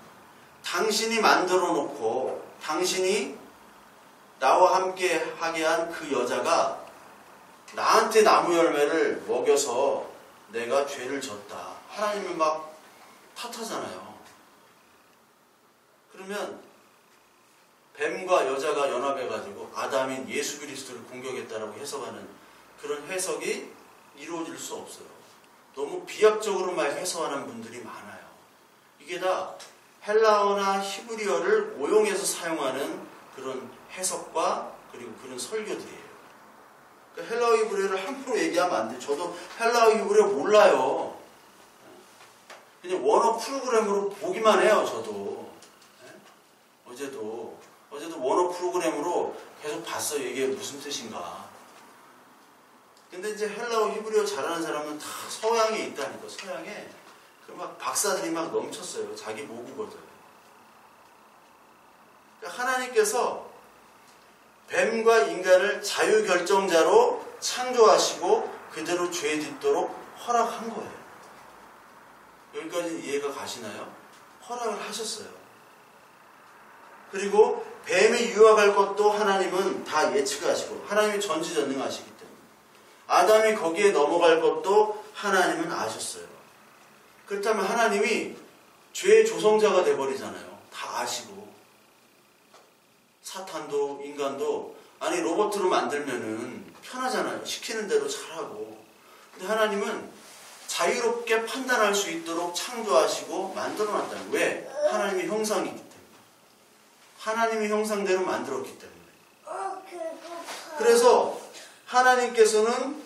당신이 만들어 놓고 당신이 나와 함께 하게 한 그 여자가 나한테 나무 열매를 먹여서 내가 죄를 졌다. 하나님을 막 탓하잖아요. 그러면 뱀과 여자가 연합해가지고 아담인 예수 그리스도를 공격했다라고 해석하는 그런 해석이 이루어질 수 없어요. 너무 비약적으로만 해석하는 분들이 많아요. 이게 다 헬라어나 히브리어를 오용해서 사용하는 그런 해석과 그리고 그런 설교들이에요. 그러니까 헬라어 히브리어를 함부로 얘기하면 안 돼요. 저도 헬라어 히브리어 몰라요. 그냥 원어 프로그램으로 보기만 해요. 저도 어제도 원어 프로그램으로 계속 봤어요. 이게 무슨 뜻인가. 근데 이제 헬라어 히브리어 잘하는 사람은 다 서양에 있다니까. 서양에 그 막 박사들이 막 넘쳤어요. 자기 모국어들. 그러니까 하나님께서 뱀과 인간을 자유결정자로 창조하시고 그대로 죄 짓도록 허락한 거예요. 여기까지 이해가 가시나요? 허락을 하셨어요. 그리고 뱀이 유혹할 것도 하나님은 다 예측하시고 하나님이 전지전능하시기 때문에 아담이 거기에 넘어갈 것도 하나님은 아셨어요. 그렇다면 하나님이 죄의 조성자가 돼버리잖아요. 다 아시고 사탄도 인간도 아니 로봇으로 만들면은 편하잖아요. 시키는 대로 잘하고. 근데 하나님은 자유롭게 판단할 수 있도록 창조하시고 만들어놨다는 거예요. 왜? 하나님의 형상이기 때문에. 하나님의 형상대로 만들었기 때문에. 그래서 하나님께서는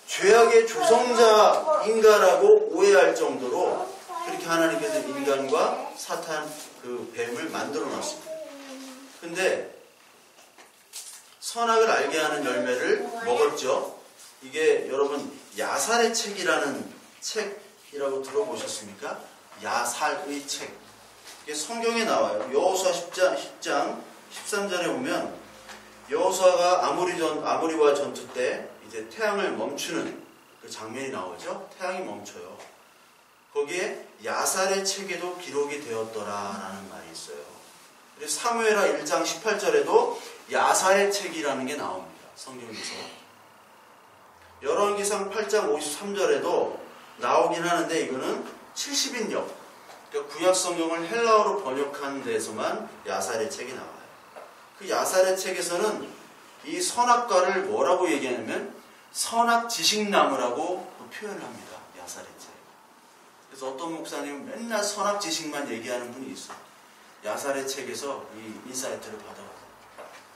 죄악의 조성자인가라고 오해할 정도로 그렇게 하나님께서 인간과 사탄 그 뱀을 만들어 놨습니다. 근데 선악을 알게 하는 열매를 먹었죠. 이게 여러분 야살의 책이라는 책이라고 들어보셨습니까? 야살의 책. 이게 성경에 나와요. 여호수아 10장 13절에 보면 여호수아가 아모리와 전투 때 이제 태양을 멈추는 그 장면이 나오죠. 태양이 멈춰요. 거기에 야살의 책에도 기록이 되었더라라는 말이 있어요. 그리고 사무엘하 1장 18절에도 야살의 책이라는 게 나옵니다. 성경에서. 열왕기상 8장 53절에도 나오긴 하는데 이거는 70인역. 그러니까 구약 성경을 헬라어로 번역한 데서만 야살의 책이 나와요. 그 야살의 책에서는 이 선악과를 뭐라고 얘기하냐면 선악 지식나무라고 표현을 합니다. 야살의 책. 그래서 어떤 목사님은 맨날 선악 지식만 얘기하는 분이 있어요. 야살의 책에서 이 인사이트를 받아요.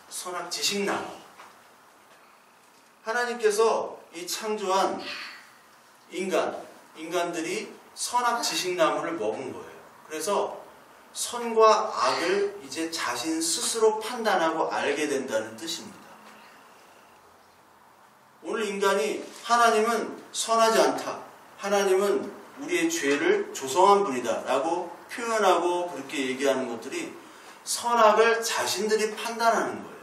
선악 지식나무. 하나님께서 이 창조한 인간들이 선악 지식나무를 먹은 거예요. 그래서 선과 악을 이제 자신 스스로 판단하고 알게 된다는 뜻입니다. 오늘 인간이 하나님은 선하지 않다. 하나님은 우리의 죄를 조성한 분이다. 라고 표현하고 그렇게 얘기하는 것들이 선악을 자신들이 판단하는 거예요.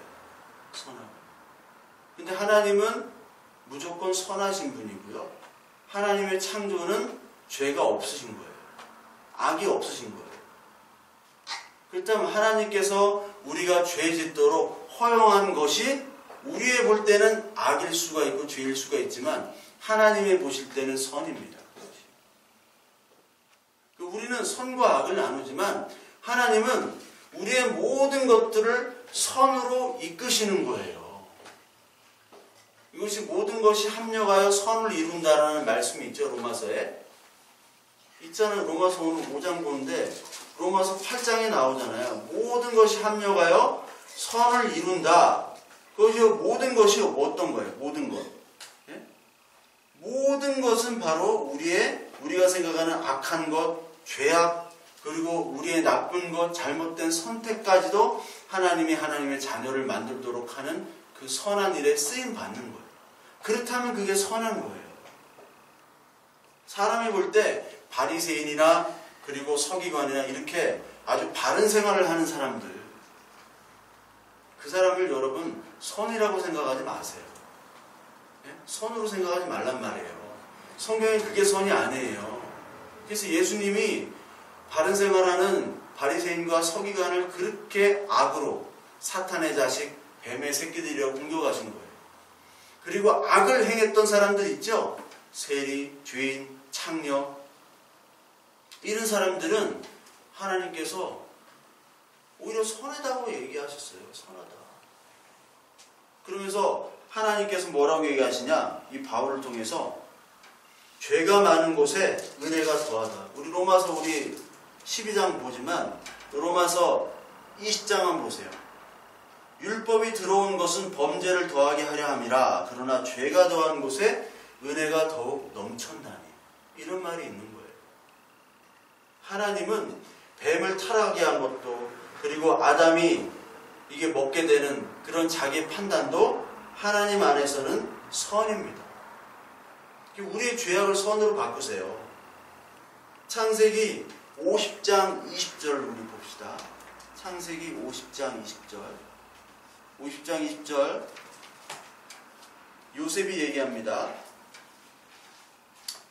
선악을. 근데 하나님은 무조건 선하신 분이고요. 하나님의 창조는 죄가 없으신 거예요. 악이 없으신 거예요. 그렇다면 하나님께서 우리가 죄 짓도록 허용한 것이 우리의 볼 때는 악일 수가 있고 죄일 수가 있지만 하나님이 보실 때는 선입니다. 우리는 선과 악을 나누지만 하나님은 우리의 모든 것들을 선으로 이끄시는 거예요. 이것이 모든 것이 합력하여 선을 이룬다라는 말씀이 있죠. 로마서에. 있잖아요. 로마서 오늘 5장 보는데 로마서 8장에 나오잖아요. 모든 것이 합력하여 선을 이룬다. 그것이 모든 것이 어떤 거예요? 모든 것. 예? 모든 것은 바로 우리가 생각하는 악한 것, 죄악, 그리고 우리의 나쁜 것, 잘못된 선택까지도 하나님이 하나님의 자녀를 만들도록 하는 그 선한 일에 쓰임 받는 거예요. 그렇다면 그게 선한 거예요. 사람이 볼 때 바리새인이나 그리고 서기관이나 이렇게 아주 바른 생활을 하는 사람들, 그 사람을 여러분 선이라고 생각하지 마세요. 예? 선으로 생각하지 말란 말이에요. 성경에 그게 선이 아니에요. 그래서 예수님이 바른 생활하는 바리새인과 서기관을 그렇게 악으로 사탄의 자식, 뱀의 새끼들이라고 공격하신 거예요. 그리고 악을 행했던 사람들 있죠? 세리, 죄인, 창녀, 이런 사람들은 하나님께서 오히려 선하다고 얘기하셨어요. 선하다. 그러면서 하나님께서 뭐라고 얘기하시냐? 이 바울을 통해서 죄가 많은 곳에 은혜가 더하다. 우리 로마서 12장 보지만 로마서 20장 한번 보세요. 율법이 들어온 것은 범죄를 더하게 하려 함이라. 그러나 죄가 더한 곳에 은혜가 더욱 넘쳤나니. 이런 말이 있는 거예요. 하나님은 뱀을 타락하게 한 것도, 그리고 아담이 이게 먹게 되는 그런 자기 판단도 하나님 안에서는 선입니다. 우리의 죄악을 선으로 바꾸세요. 창세기 50장 20절 우리 봅시다. 창세기 50장 20절. 50장 20절 요셉이 얘기합니다.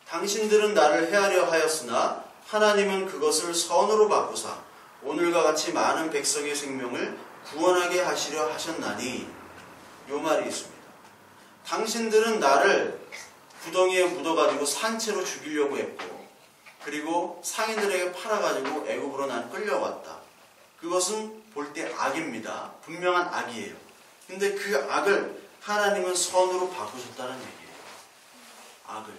당신들은 나를 해하려 하였으나 하나님은 그것을 선으로 바꾸사 오늘과 같이 많은 백성의 생명을 구원하게 하시려 하셨나니. 요 말이 있습니다. 당신들은 나를 구덩이에 묻어가지고 산채로 죽이려고 했고, 그리고 상인들에게 팔아가지고 애굽으로 난 끌려왔다. 그것은 볼 때 악입니다. 분명한 악이에요. 근데 그 악을 하나님은 선으로 바꾸셨다는 얘기예요. 악을.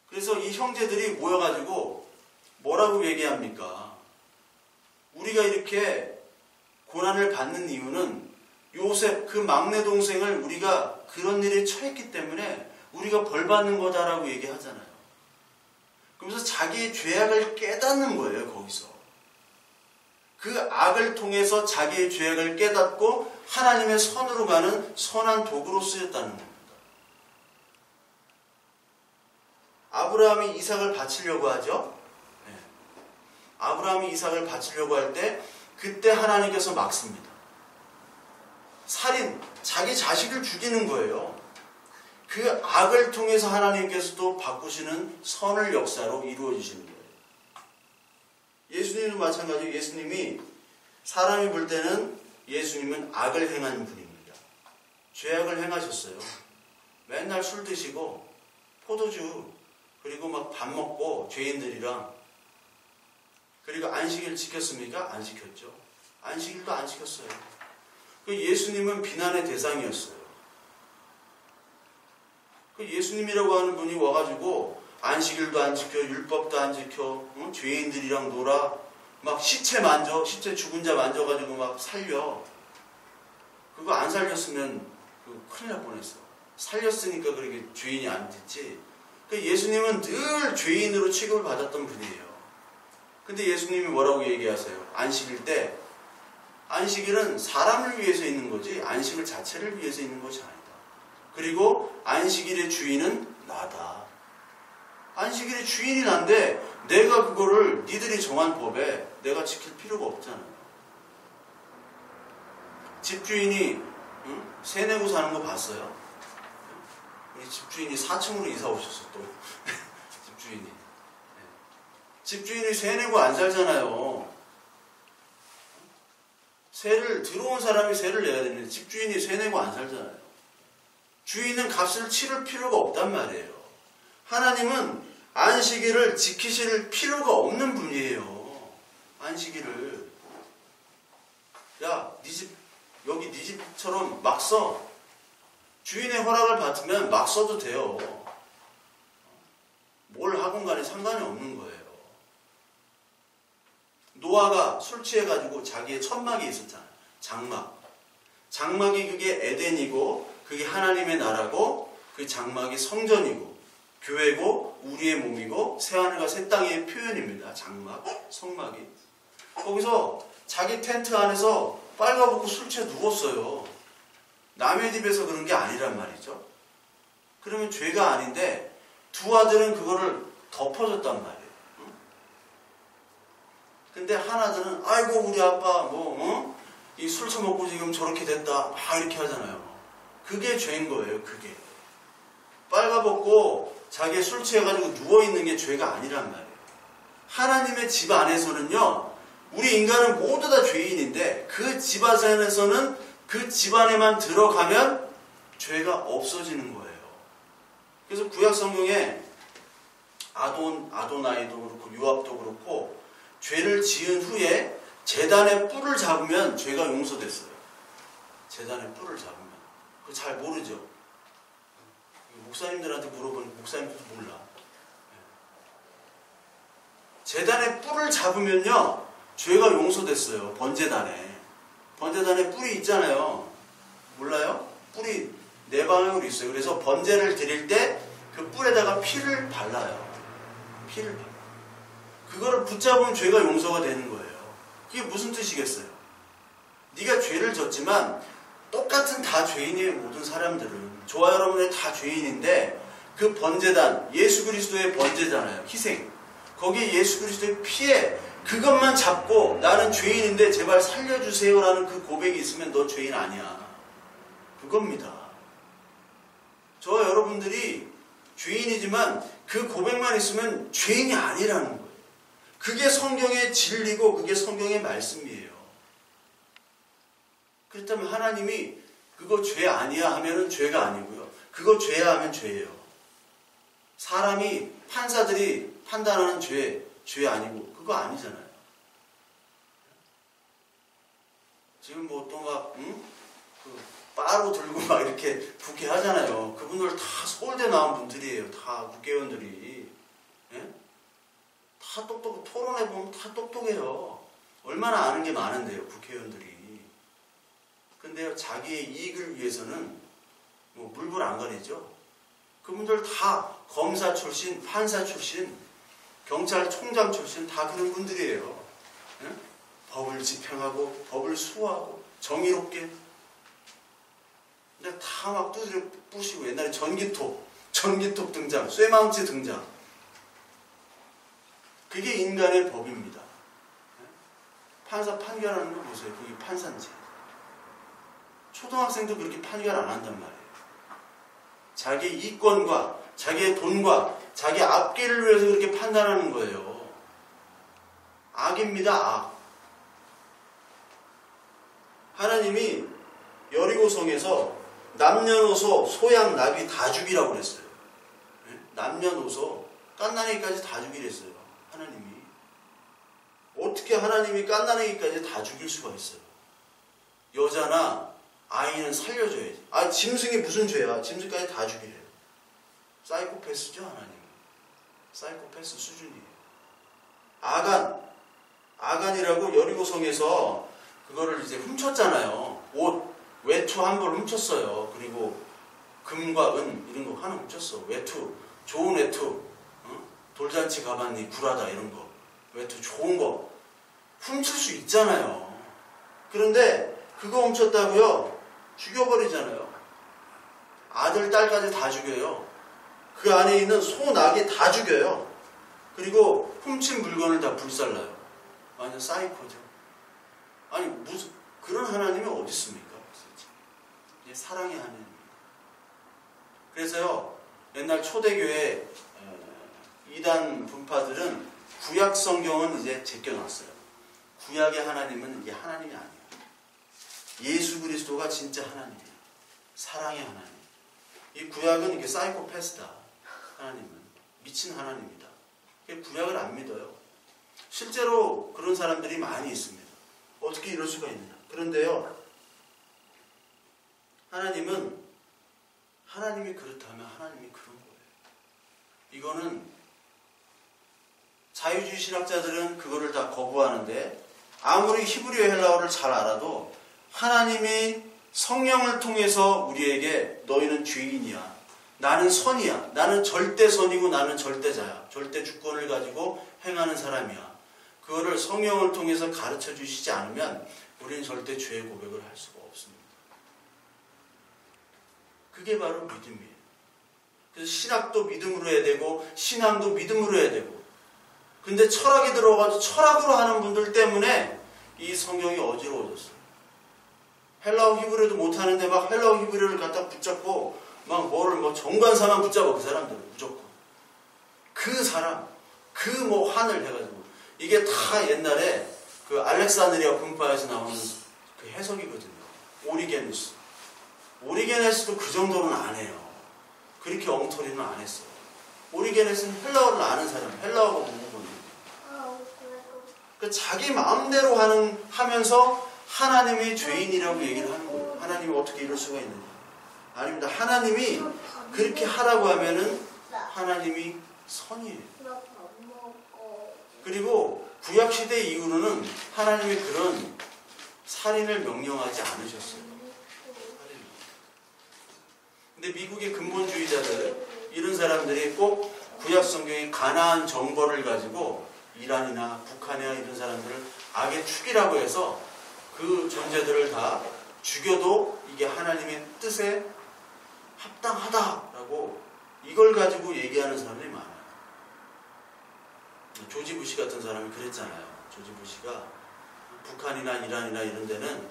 그래서 이 형제들이 모여가지고 뭐라고 얘기합니까? 우리가 이렇게 고난을 받는 이유는 요셉 그 막내 동생을 우리가 그런 일에 처했기 때문에 우리가 벌 받는 거다라고 얘기하잖아요. 그러면서 자기의 죄악을 깨닫는 거예요. 거기서 그 악을 통해서 자기의 죄악을 깨닫고 하나님의 선으로 가는 선한 도구로 쓰였다는 겁니다. 아브라함이 이삭을 바치려고 하죠. 네. 아브라함이 이삭을 바치려고 할 때 그때 하나님께서 막습니다. 살인, 자기 자식을 죽이는 거예요. 그 악을 통해서 하나님께서도 바꾸시는 선을 역사로 이루어지시는 거예요. 예수님도 마찬가지로 예수님이 사람이 볼 때는 예수님은 악을 행한 분입니다. 죄악을 행하셨어요. 맨날 술 드시고 포도주, 그리고 막 밥 먹고 죄인들이랑. 그리고 안식일 지켰습니까? 안 지켰죠. 안식일도 안 지켰어요. 예수님은 비난의 대상이었어요. 예수님이라고 하는 분이 와가지고 안식일도 안 지켜, 율법도 안 지켜, 죄인들이랑 놀아, 막 시체 죽은 자 만져가지고 막 살려. 그거 안 살렸으면 큰일 날 뻔했어. 살렸으니까 그렇게 죄인이 안 됐지. 예수님은 늘 죄인으로 취급을 받았던 분이에요. 근데 예수님이 뭐라고 얘기하세요? 안식일 때, 안식일은 사람을 위해서 있는 거지 안식일 자체를 위해서 있는 것이 아니다. 그리고 안식일의 주인은 나다. 안식일의 주인이 난데 내가 그거를 니들이 정한 법에 내가 지킬 필요가 없잖아요. 집주인이 세 내고 사는 거 봤어요? 우리 집주인이 4층으로 이사 오셨어 또. 집주인이 세 내고 안 살잖아요. 들어온 사람이 세를 내야 되는데 집주인이 세 내고 안 살잖아요. 주인은 값을 치를 필요가 없단 말이에요. 하나님은 안식일을 지키실 필요가 없는 분이에요. 안식일을. 야, 여기 네 집처럼 막 써. 주인의 허락을 받으면 막 써도 돼요. 뭘 하건 간에 상관이 없는 거예요. 노아가 술 취해가지고 자기의 천막이 있었잖아요. 장막. 장막이 그게 에덴이고 그게 하나님의 나라고 그 장막이 성전이고 교회고 우리의 몸이고 새하늘과 새 땅의 표현입니다. 장막, 성막이. 거기서 자기 텐트 안에서 빨가벗고 술 취해 누웠어요. 남의 집에서 그런 게 아니란 말이죠. 그러면 죄가 아닌데 두 아들은 그거를 덮어줬단 말이에요. 근데 하나들은 아이고 우리 아빠 이 술 처먹고 지금 저렇게 됐다 막 이렇게 하잖아요. 그게 죄인 거예요. 그게 빨가벗고 자기 술 취해가지고 누워있는 게 죄가 아니란 말이에요. 하나님의 집 안에서는요, 우리 인간은 모두 다 죄인인데 그 집 안에서는 그 집 안에만 들어가면 죄가 없어지는 거예요. 그래서 구약 성경에 아도나이도 그렇고 요압도 그렇고 죄를 지은 후에 제단의 뿔을 잡으면 죄가 용서됐어요. 제단의 뿔을 잡으면. 그거 잘 모르죠. 목사님들한테 물어보니까 목사님들도 몰라. 제단의 뿔을 잡으면요 죄가 용서됐어요. 번제단에. 번제단에 뿔이 있잖아요. 몰라요? 뿔이 네 방향으로 있어요. 그래서 번제를 드릴 때 그 뿔에다가 피를 발라요. 피를 발라요. 그거를 붙잡으면 죄가 용서가 되는 거예요. 그게 무슨 뜻이겠어요? 네가 죄를 졌지만 똑같은 다 죄인이에요. 모든 사람들은. 저와 여러분은 다 죄인인데 그 번제단, 예수 그리스도의 번제잖아요. 희생. 거기에 예수 그리스도의 피에 그것만 잡고 나는 죄인인데 제발 살려주세요라는 그 고백이 있으면 너 죄인 아니야. 그겁니다. 저와 여러분들이 죄인이지만 그 고백만 있으면 죄인이 아니라는 거예요. 그게 성경의 진리고 그게 성경의 말씀이에요. 그렇다면 하나님이 그거 죄 아니야 하면은 죄가 아니고요. 그거 죄야 하면 죄예요. 사람이 판사들이 판단하는 죄 아니고 그거 아니잖아요. 지금 뭐 또 막 바로 들고 막 이렇게 국회 하잖아요. 그분들 다 서울대 나온 분들이에요. 다 국회의원들이. 예? 다 똑똑해. 토론해 보면 다 똑똑해요. 얼마나 아는 게 많은데요. 국회의원들이. 근데요. 자기의 이익을 위해서는 뭐 물불 안 가리죠. 그분들 다 검사 출신, 판사 출신, 경찰총장 출신 다 그런 분들이에요. 예? 법을 집행하고 법을 수호하고 정의롭게. 근데 다 막 두드려 부시고 옛날에 전기톱 등장, 쇠망치 등장. 그게 인간의 법입니다. 판사 판결하는 거 보세요. 그게 판사인지. 초등학생도 그렇게 판결 안 한단 말이에요. 자기 이권과 자기의 돈과 자기 앞길을 위해서 그렇게 판단하는 거예요. 악입니다. 악. 하나님이 여리고성에서 남녀노소, 소양, 나귀 다 죽이라고 그랬어요. 남녀노소, 갓난아기까지 다 죽이랬어요. 하나님이. 어떻게 하나님이 갓난아기까지 다 죽일 수가 있어요? 여자나 아이는 살려줘야지. 아, 짐승이 무슨 죄야? 짐승까지 다 죽이래요. 사이코패스죠, 하나님. 사이코패스 수준이에요. 아간이라고 여리고성에서 그거를 이제 훔쳤잖아요. 옷, 외투 한 벌 훔쳤어요. 그리고 금과 은 이런 거 하나 훔쳤어. 외투, 좋은 외투, 돌잔치 가봤니 구라다 이런 거, 외투 좋은 거 훔칠 수 있잖아요. 그런데 그거 훔쳤다고요? 죽여버리잖아요. 아들, 딸까지 다 죽여요. 그 안에 있는 소, 낙이 다 죽여요. 그리고 훔친 물건을 다 불살라요. 완전 사이코죠. 아니 무슨 그런 하나님이 어디 있습니까? 이제 사랑의 하나님. 그래서요 옛날 초대교회 이단 분파들은 구약 성경은 이제 제껴놨어요. 구약의 하나님은 이게 하나님이 아니에요. 예수 그리스도가 진짜 하나님이에요. 사랑의 하나님. 이 구약은 이게 사이코패스다. 하나님은 미친 하나님이다. 구약을 안 믿어요. 실제로 그런 사람들이 많이 있습니다. 어떻게 이럴 수가 있느냐. 그런데요 하나님이 그렇다면 하나님이 그런 거예요. 이거는 자유주의 신학자들은 그거를 다 거부하는데 아무리 히브리어 헬라어를 잘 알아도 하나님이 성령을 통해서 우리에게 너희는 죄인이야. 나는 선이야. 나는 절대 선이고 나는 절대자야. 절대 주권을 가지고 행하는 사람이야. 그거를 성령을 통해서 가르쳐 주시지 않으면 우리는 절대 죄의 고백을 할 수가 없습니다. 그게 바로 믿음이에요. 그래서 신학도 믿음으로 해야 되고 신앙도 믿음으로 해야 되고 근데 철학이 들어가서 철학으로 하는 분들 때문에 이 성경이 어지러워졌어요. 헬라어 히브리어도 못하는데 막 헬라어 히브리어를 갖다 붙잡고 막 뭐를 뭐 정관사만 붙잡아 그 사람들은 무조건 그 사람 그 뭐 한을 해가지고 이게 다 옛날에 그 알렉산드리아 분파에서 나오는 그 해석이거든요. 오리게네스도 그 정도는 안 해요. 그렇게 엉터리는 안 했어요. 오리게네스는 헬라어를 아는 사람, 헬라어가 공부거든요. 그 자기 마음대로 하면서 하나님이 죄인이라고 얘기를 하는 거예요. 하나님이 어떻게 이럴 수가 있느냐. 아닙니다. 하나님이 그렇게 하라고 하면은 하나님이 선이에요. 그리고 구약시대 이후로는 하나님이 그런 살인을 명령하지 않으셨어요. 근데 미국의 근본주의자들, 이런 사람들이 꼭 구약성경의 가나안 정벌을 가지고 이란이나 북한이나 이런 사람들을 악의 축이라고 해서 그 존재들을 다 죽여도 이게 하나님의 뜻에 합당하다라고 이걸 가지고 얘기하는 사람들이 많아요. 조지 부시 같은 사람이 그랬잖아요. 조지 부시가 북한이나 이란이나 이런 데는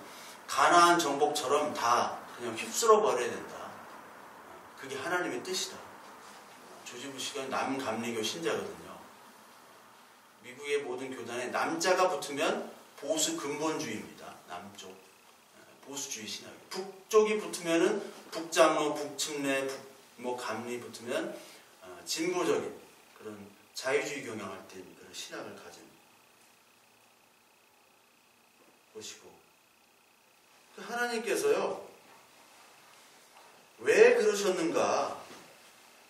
가나안 정복처럼 다 그냥 휩쓸어 버려야 된다. 그게 하나님의 뜻이다. 조지 부시가 남감리교 신자거든요. 미국의 모든 교단에 남자가 붙으면 보수 근본주의입니다. 남쪽 보수주의 신학. 북쪽이 붙으면은 북장로, 북침례, 감리 붙으면 진보적인 그런 자유주의 경향할 때 그런 신학을 가진 곳이고, 하나님께서요 왜 그러셨는가?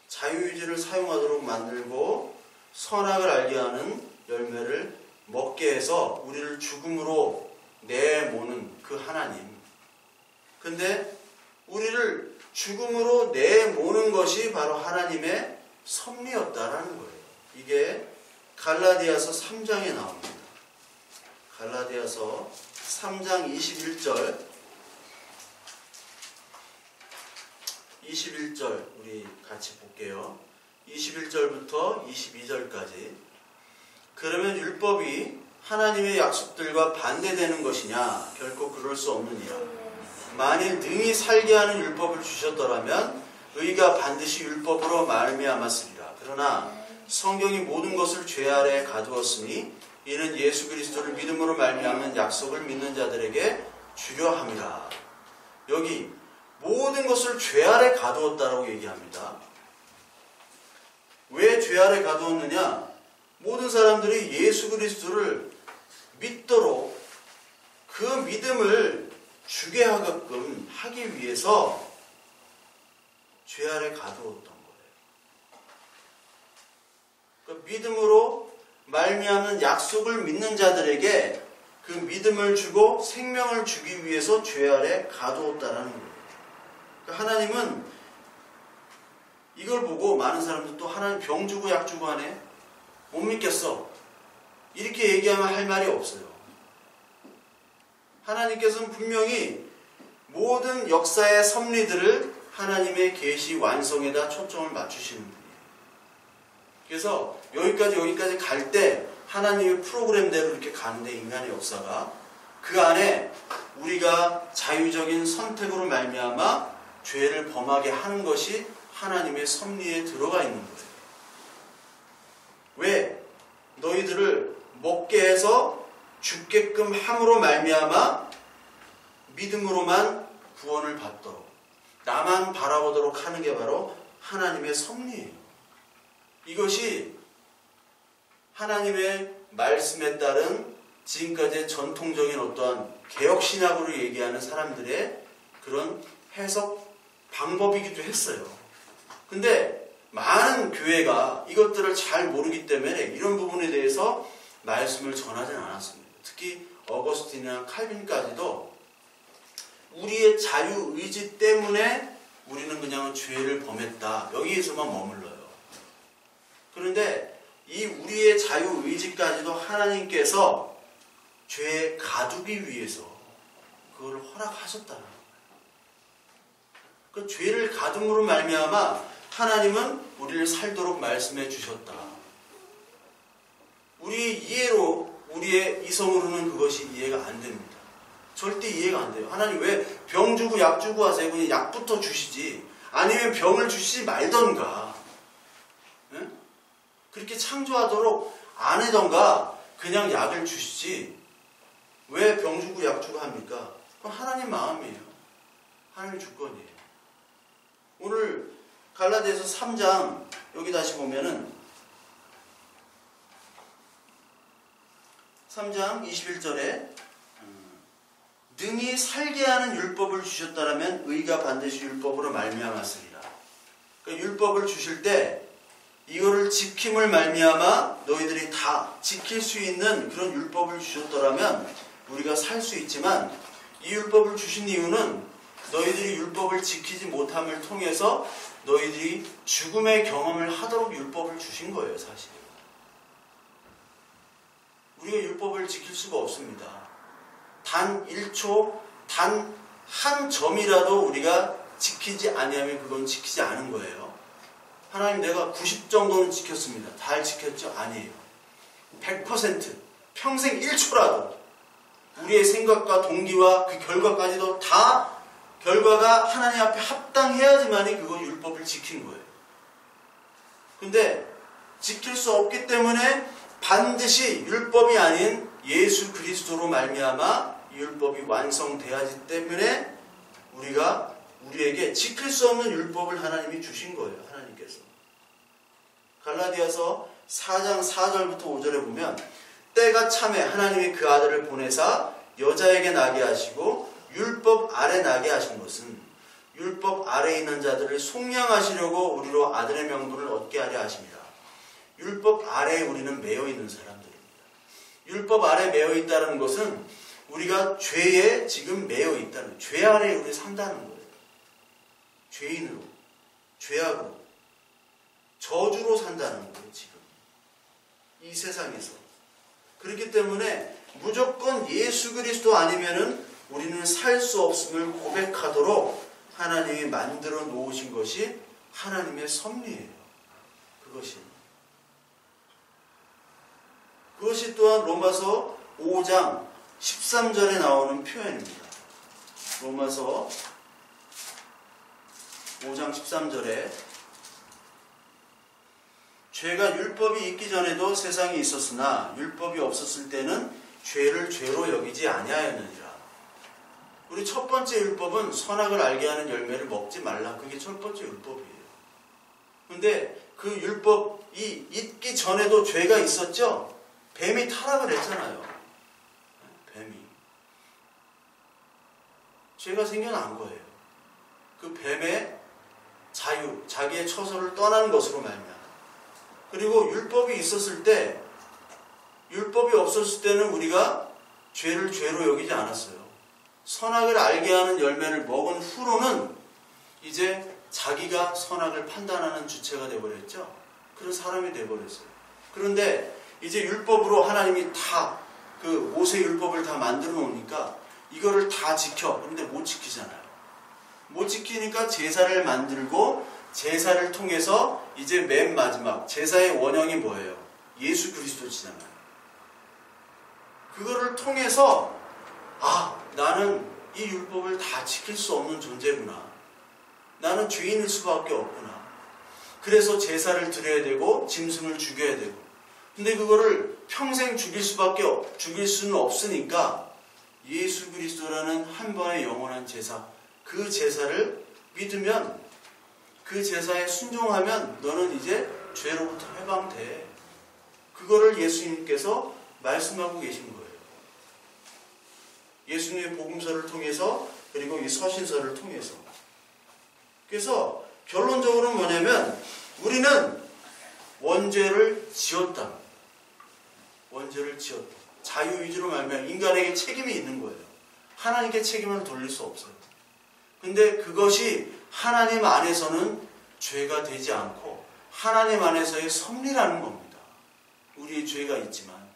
자유의지를 사용하도록 만들고 선악을 알게 하는 열매를 먹게 해서 우리를 죽음으로 내모는 그 하나님. 근데 우리를 죽음으로 내모는 것이 바로 하나님의 섭리였다라는 거예요. 이게 갈라디아서 3장에 나옵니다. 갈라디아서 3장 21절 우리 같이 볼게요. 21절부터 22절까지. 그러면 율법이 하나님의 약속들과 반대되는 것이냐? 결코 그럴 수 없느니라. 만일 능히 살게 하는 율법을 주셨더라면 의가 반드시 율법으로 말미암았으리라. 그러나 성경이 모든 것을 죄 아래 가두었으니 이는 예수 그리스도를 믿음으로 말미암은 약속을 믿는 자들에게 주려 함이라. 여기 모든 것을 죄 아래 가두었다라고 얘기합니다. 왜 죄 아래 가두었느냐? 모든 사람들이 예수 그리스도를 믿도록 그 믿음을 주게 하게끔 하기 위해서 죄 아래 가두었던 거예요. 그 믿음으로 말미암는 약속을 믿는 자들에게 그 믿음을 주고 생명을 주기 위해서 죄 아래 가두었다라는 거예요. 그러니까 하나님은 이걸 보고 많은 사람들 또 하나님 병 주고 약 주고 하네? 못 믿겠어. 이렇게 얘기하면 할 말이 없어요. 하나님께서는 분명히 모든 역사의 섭리들을 하나님의 계시 완성에다 초점을 맞추시는 분이에요. 그래서 여기까지 갈 때 하나님의 프로그램대로 이렇게 가는데, 인간의 역사가 그 안에 우리가 자유적인 선택으로 말미암아 죄를 범하게 하는 것이 하나님의 섭리에 들어가 있는 거예요. 왜? 너희들을 먹게 해서 죽게끔 함으로 말미암아 믿음으로만 구원을 받도록, 나만 바라보도록 하는 게 바로 하나님의 섭리예요. 이것이 하나님의 말씀에 따른 지금까지의 전통적인 어떠한 개혁신학으로 얘기하는 사람들의 그런 해석 방법이기도 했어요. 근데 많은 교회가 이것들을 잘 모르기 때문에 이런 부분에 대해서 말씀을 전하지는 않았습니다. 특히 어거스틴이나 칼빈까지도 우리의 자유의지 때문에 우리는 그냥 죄를 범했다, 여기에서만 머물러요. 그런데 이 우리의 자유의지까지도 하나님께서 죄에 가두기 위해서 그걸 허락하셨다는 거예요. 그 죄를 가둠으로 말미암아 하나님은 우리를 살도록 말씀해 주셨다. 우리 이해로, 우리의 이성으로는 그것이 이해가 안 됩니다. 절대 이해가 안 돼요. 하나님 왜 병 주고 약 주고 하세요? 그냥 약부터 주시지. 아니면 병을 주시지 말던가. 네? 그렇게 창조하도록 안 하던가 그냥 약을 주시지. 왜 병 주고 약 주고 합니까? 그건 하나님 마음이에요. 하나님 주권이에요. 오늘 갈라디아서 3장 여기 다시 보면은 3장 21절에 능히 살게 하는 율법을 주셨다라면 의가 반드시 율법으로 말미암았으리라. 그러니까 율법을 주실 때 이거를 지킴을 말미암아 너희들이 다 지킬 수 있는 그런 율법을 주셨더라면 우리가 살 수 있지만, 이 율법을 주신 이유는 너희들이 율법을 지키지 못함을 통해서 너희들이 죽음의 경험을 하도록 율법을 주신 거예요. 사실 우리가 율법을 지킬 수가 없습니다. 단 1초, 단 한 점이라도 우리가 지키지 아니하면 그건 지키지 않은 거예요. 하나님, 내가 90 정도는 지켰습니다. 잘 지켰죠? 아니에요. 100%, 평생 1초라도 우리의 생각과 동기와 그 결과까지도 다 결과가 하나님 앞에 합당해야지만이 그거 율법을 지킨 거예요. 근데 지킬 수 없기 때문에 반드시 율법이 아닌 예수 그리스도로 말미암아 율법이 완성돼야지 때문에 우리에게 지킬 수 없는 율법을 하나님이 주신 거예요. 하나님께서. 갈라디아서 4장 4절부터 5절에 보면, 때가 참에 하나님이 그 아들을 보내사 여자에게 나게 하시고 율법 아래 나게 하신 것은 율법 아래에 있는 자들을 속량하시려고 우리로 아들의 명분을 얻게 하려 하십니다. 율법 아래에 우리는 매여 있는 사람들입니다. 율법 아래에 매여 있다는 것은 우리가 죄에 지금 매여 있다는, 죄 아래에 우리 산다는 거예요. 죄인으로, 죄악으로, 저주로 산다는 거예요. 지금 이 세상에서. 그렇기 때문에 무조건 예수 그리스도 아니면은 우리는 살 수 없음을 고백하도록 하나님이 만들어 놓으신 것이 하나님의 섭리예요. 그것이 또한 로마서 5장 13절에 나오는 표현입니다. 로마서 5장 13절에 죄가 율법이 있기 전에도 세상에 있었으나 율법이 없었을 때는 죄를 죄로 여기지 아니하였느니라. 우리 첫 번째 율법은 선악을 알게 하는 열매를 먹지 말라. 그게 첫 번째 율법이에요. 근데 그 율법이 있기 전에도 죄가 있었죠? 뱀이 타락을 했잖아요. 뱀이. 죄가 생겨난 거예요. 그 뱀의 자유, 자기의 처소를 떠난 것으로 말미암아. 그리고 율법이 있었을 때, 율법이 없었을 때는 우리가 죄를 죄로 여기지 않았어요. 선악을 알게 하는 열매를 먹은 후로는 이제 자기가 선악을 판단하는 주체가 되어버렸죠. 그런 사람이 되어버렸어요. 그런데 이제 율법으로 하나님이 다 그 모세 율법을 다 만들어 놓으니까 이거를 다 지켜. 그런데 못 지키잖아요. 못 지키니까 제사를 만들고, 제사를 통해서 이제 맨 마지막 제사의 원형이 뭐예요? 예수 그리스도시잖아요. 그거를 통해서 나는 이 율법을 다 지킬 수 없는 존재구나. 나는 죄인일 수밖에 없구나. 그래서 제사를 드려야 되고 짐승을 죽여야 되고. 근데 그거를 평생 죽일 수는 없으니까 예수 그리스도라는 한 번의 영원한 제사, 그 제사를 믿으면, 그 제사에 순종하면 너는 이제 죄로부터 해방돼. 그거를 예수님께서 말씀하고 계신 거예요. 예수님의 복음서를 통해서, 그리고 이 서신서를 통해서. 그래서 결론적으로는 뭐냐면, 우리는 원죄를 지었다. 원죄를 지었다. 자유의지로 말미암아 인간에게 책임이 있는 거예요. 하나님께 책임을 돌릴 수 없어요. 근데 그것이 하나님 안에서는 죄가 되지 않고 하나님 안에서의 섭리라는 겁니다. 우리의 죄가 있지만.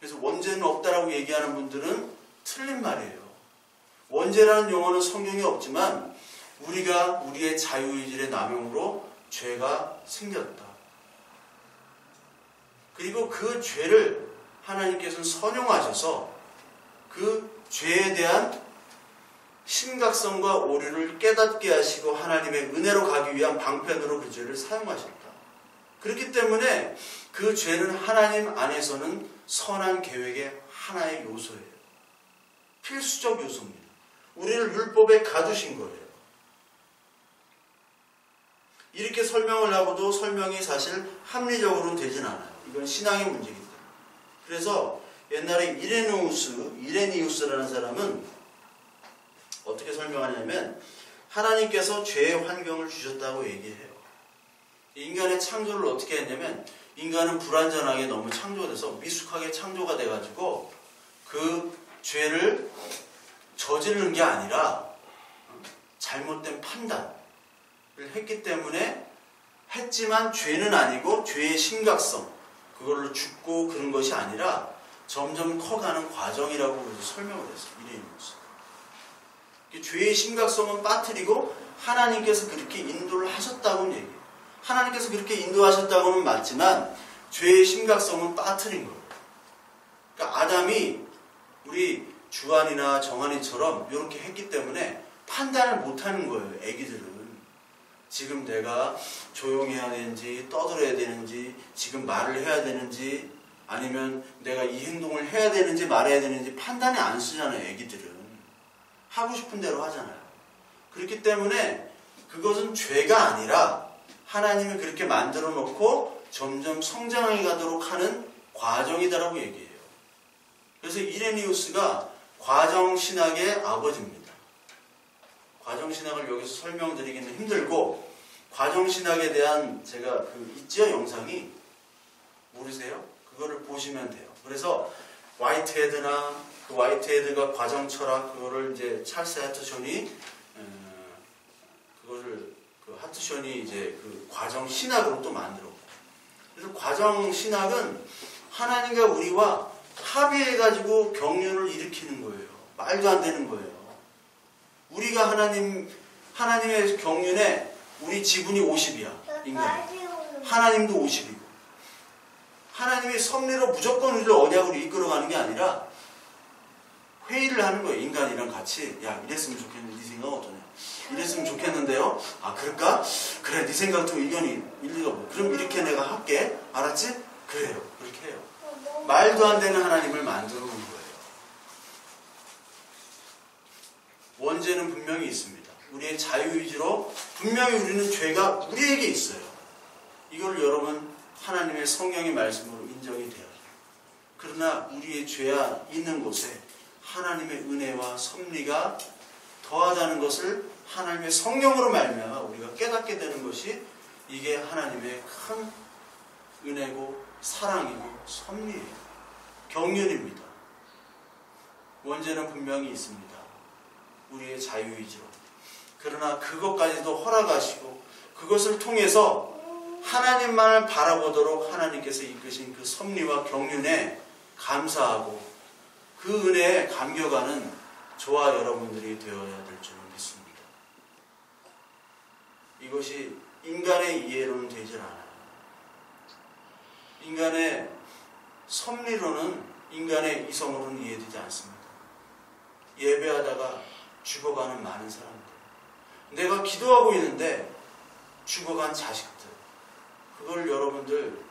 그래서 원죄는 없다라고 얘기하는 분들은 틀린 말이에요. 원죄라는 용어는 성경에 없지만 우리가 우리의 자유의지의 남용으로 죄가 생겼다. 그리고 그 죄를 하나님께서는 선용하셔서 그 죄에 대한 심각성과 오류를 깨닫게 하시고 하나님의 은혜로 가기 위한 방편으로 그 죄를 사용하셨다. 그렇기 때문에 그 죄는 하나님 안에서는 선한 계획의 하나의 요소예요. 필수적 요소입니다. 우리를 율법에 가두신 거예요. 이렇게 설명을 하고도 설명이 사실 합리적으로는 되진 않아요. 이건 신앙의 문제이기 때문에. 그래서 옛날에 이레니우스라는 사람은 어떻게 설명하냐면 하나님께서 죄의 환경을 주셨다고 얘기해요. 인간의 창조를 어떻게 했냐면 인간은 불완전하게 너무 창조돼서 미숙하게 창조가 돼가지고 그 죄를 저지르는 게 아니라 잘못된 판단을 했기 때문에 했지만 죄는 아니고 죄의 심각성 그걸로 죽고 그런 것이 아니라 점점 커가는 과정이라고 설명을 했어요. 이레니우스. 죄의 심각성은 빠뜨리고 하나님께서 그렇게 인도를 하셨다고는 얘기해요. 하나님께서 그렇게 인도하셨다고는 맞지만 죄의 심각성은 빠뜨린 거예요. 그러니까 아담이 우리 주한이나 정한이처럼 이렇게 했기 때문에 판단을 못하는 거예요. 애기들은. 지금 내가 조용히 해야 되는지 떠들어야 되는지 지금 말을 해야 되는지 아니면 내가 이 행동을 해야 되는지 말해야 되는지 판단이 안 쓰잖아요. 애기들은. 하고 싶은 대로 하잖아요. 그렇기 때문에 그것은 죄가 아니라 하나님이 그렇게 만들어 놓고 점점 성장해 가도록 하는 과정이다라고 얘기해요. 그래서 이레니우스가 과정신학의 아버지입니다. 과정신학을 여기서 설명드리기는 힘들고 과정신학에 대한 제가 있지요 영상이 모르세요? 그거를 보시면 돼요. 그래서 화이트헤드나 그 화이트헤드가 과정철학 그거를 이제 찰스 하트션이 그거를 그 하트션이 이제 그 과정신학으로 또 만들었고 그래서 과정신학은 하나님과 우리와 합의해가지고 경륜을 일으키는 거예요. 말도 안 되는 거예요. 우리가 하나님의 경륜에 우리 지분이 50이야. 인간이. 하나님도 50이고. 하나님의 섭리로 무조건 우리를 언약으로 이끌어가는 게 아니라 회의를 하는 거예요. 인간이랑 같이. 야, 이랬으면 좋겠는데 네 생각은 어떠냐? 이랬으면 좋겠는데요? 아, 그럴까? 그래, 네 생각도 의견이 일리가 없어. 그럼 이렇게 내가 할게. 알았지? 그래요. 그렇게 해요. 말도 안 되는 하나님을 만들어 놓은 거예요. 원죄는 분명히 있습니다. 우리의 자유의지로 분명히 우리는 죄가 우리에게 있어요. 이걸 여러분 하나님의 성령의 말씀으로 인정이 돼요. 그러나 우리의 죄가 있는 곳에 하나님의 은혜와 섭리가 더하다는 것을 하나님의 성령으로 말미암아 우리가 깨닫게 되는 것이 이게 하나님의 큰 은혜고 사랑이고 섭리예요. 경륜입니다. 원죄는 분명히 있습니다. 우리의 자유의지로. 그러나 그것까지도 허락하시고 그것을 통해서 하나님만을 바라보도록 하나님께서 이끄신 그 섭리와 경륜에 감사하고 그 은혜에 감격하는 저와 여러분들이 되어야 될 줄 믿습니다. 이것이 인간의 이해로는 되질 않아요. 인간의 섭리로는 인간의 이성으로는 이해되지 않습니다. 예배하다가 죽어가는 많은 사람들, 내가 기도하고 있는데 죽어간 자식들, 그걸 여러분들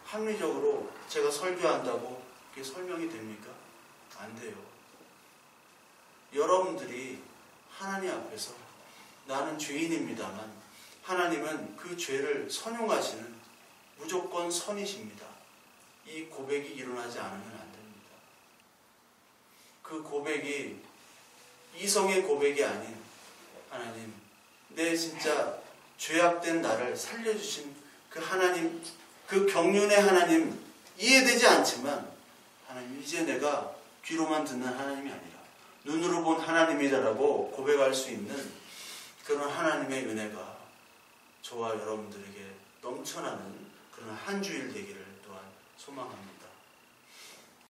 합리적으로 제가 설교한다고 그게 설명이 됩니까? 안 돼요. 여러분들이 하나님 앞에서 나는 죄인입니다만 하나님은 그 죄를 선용하시는 무조건 선이십니다. 이 고백이 일어나지 않으면 안 됩니다. 그 고백이 이성의 고백이 아닌 하나님, 내 진짜 죄악된 나를 살려주신 그 하나님, 그 경륜의 하나님 이해되지 않지만 하나님 이제 내가 귀로만 듣는 하나님이 아니라 눈으로 본 하나님이다라고 고백할 수 있는 그런 하나님의 은혜가 저와 여러분들에게 넘쳐나는 그런 한 주일 되기를 또한 소망합니다.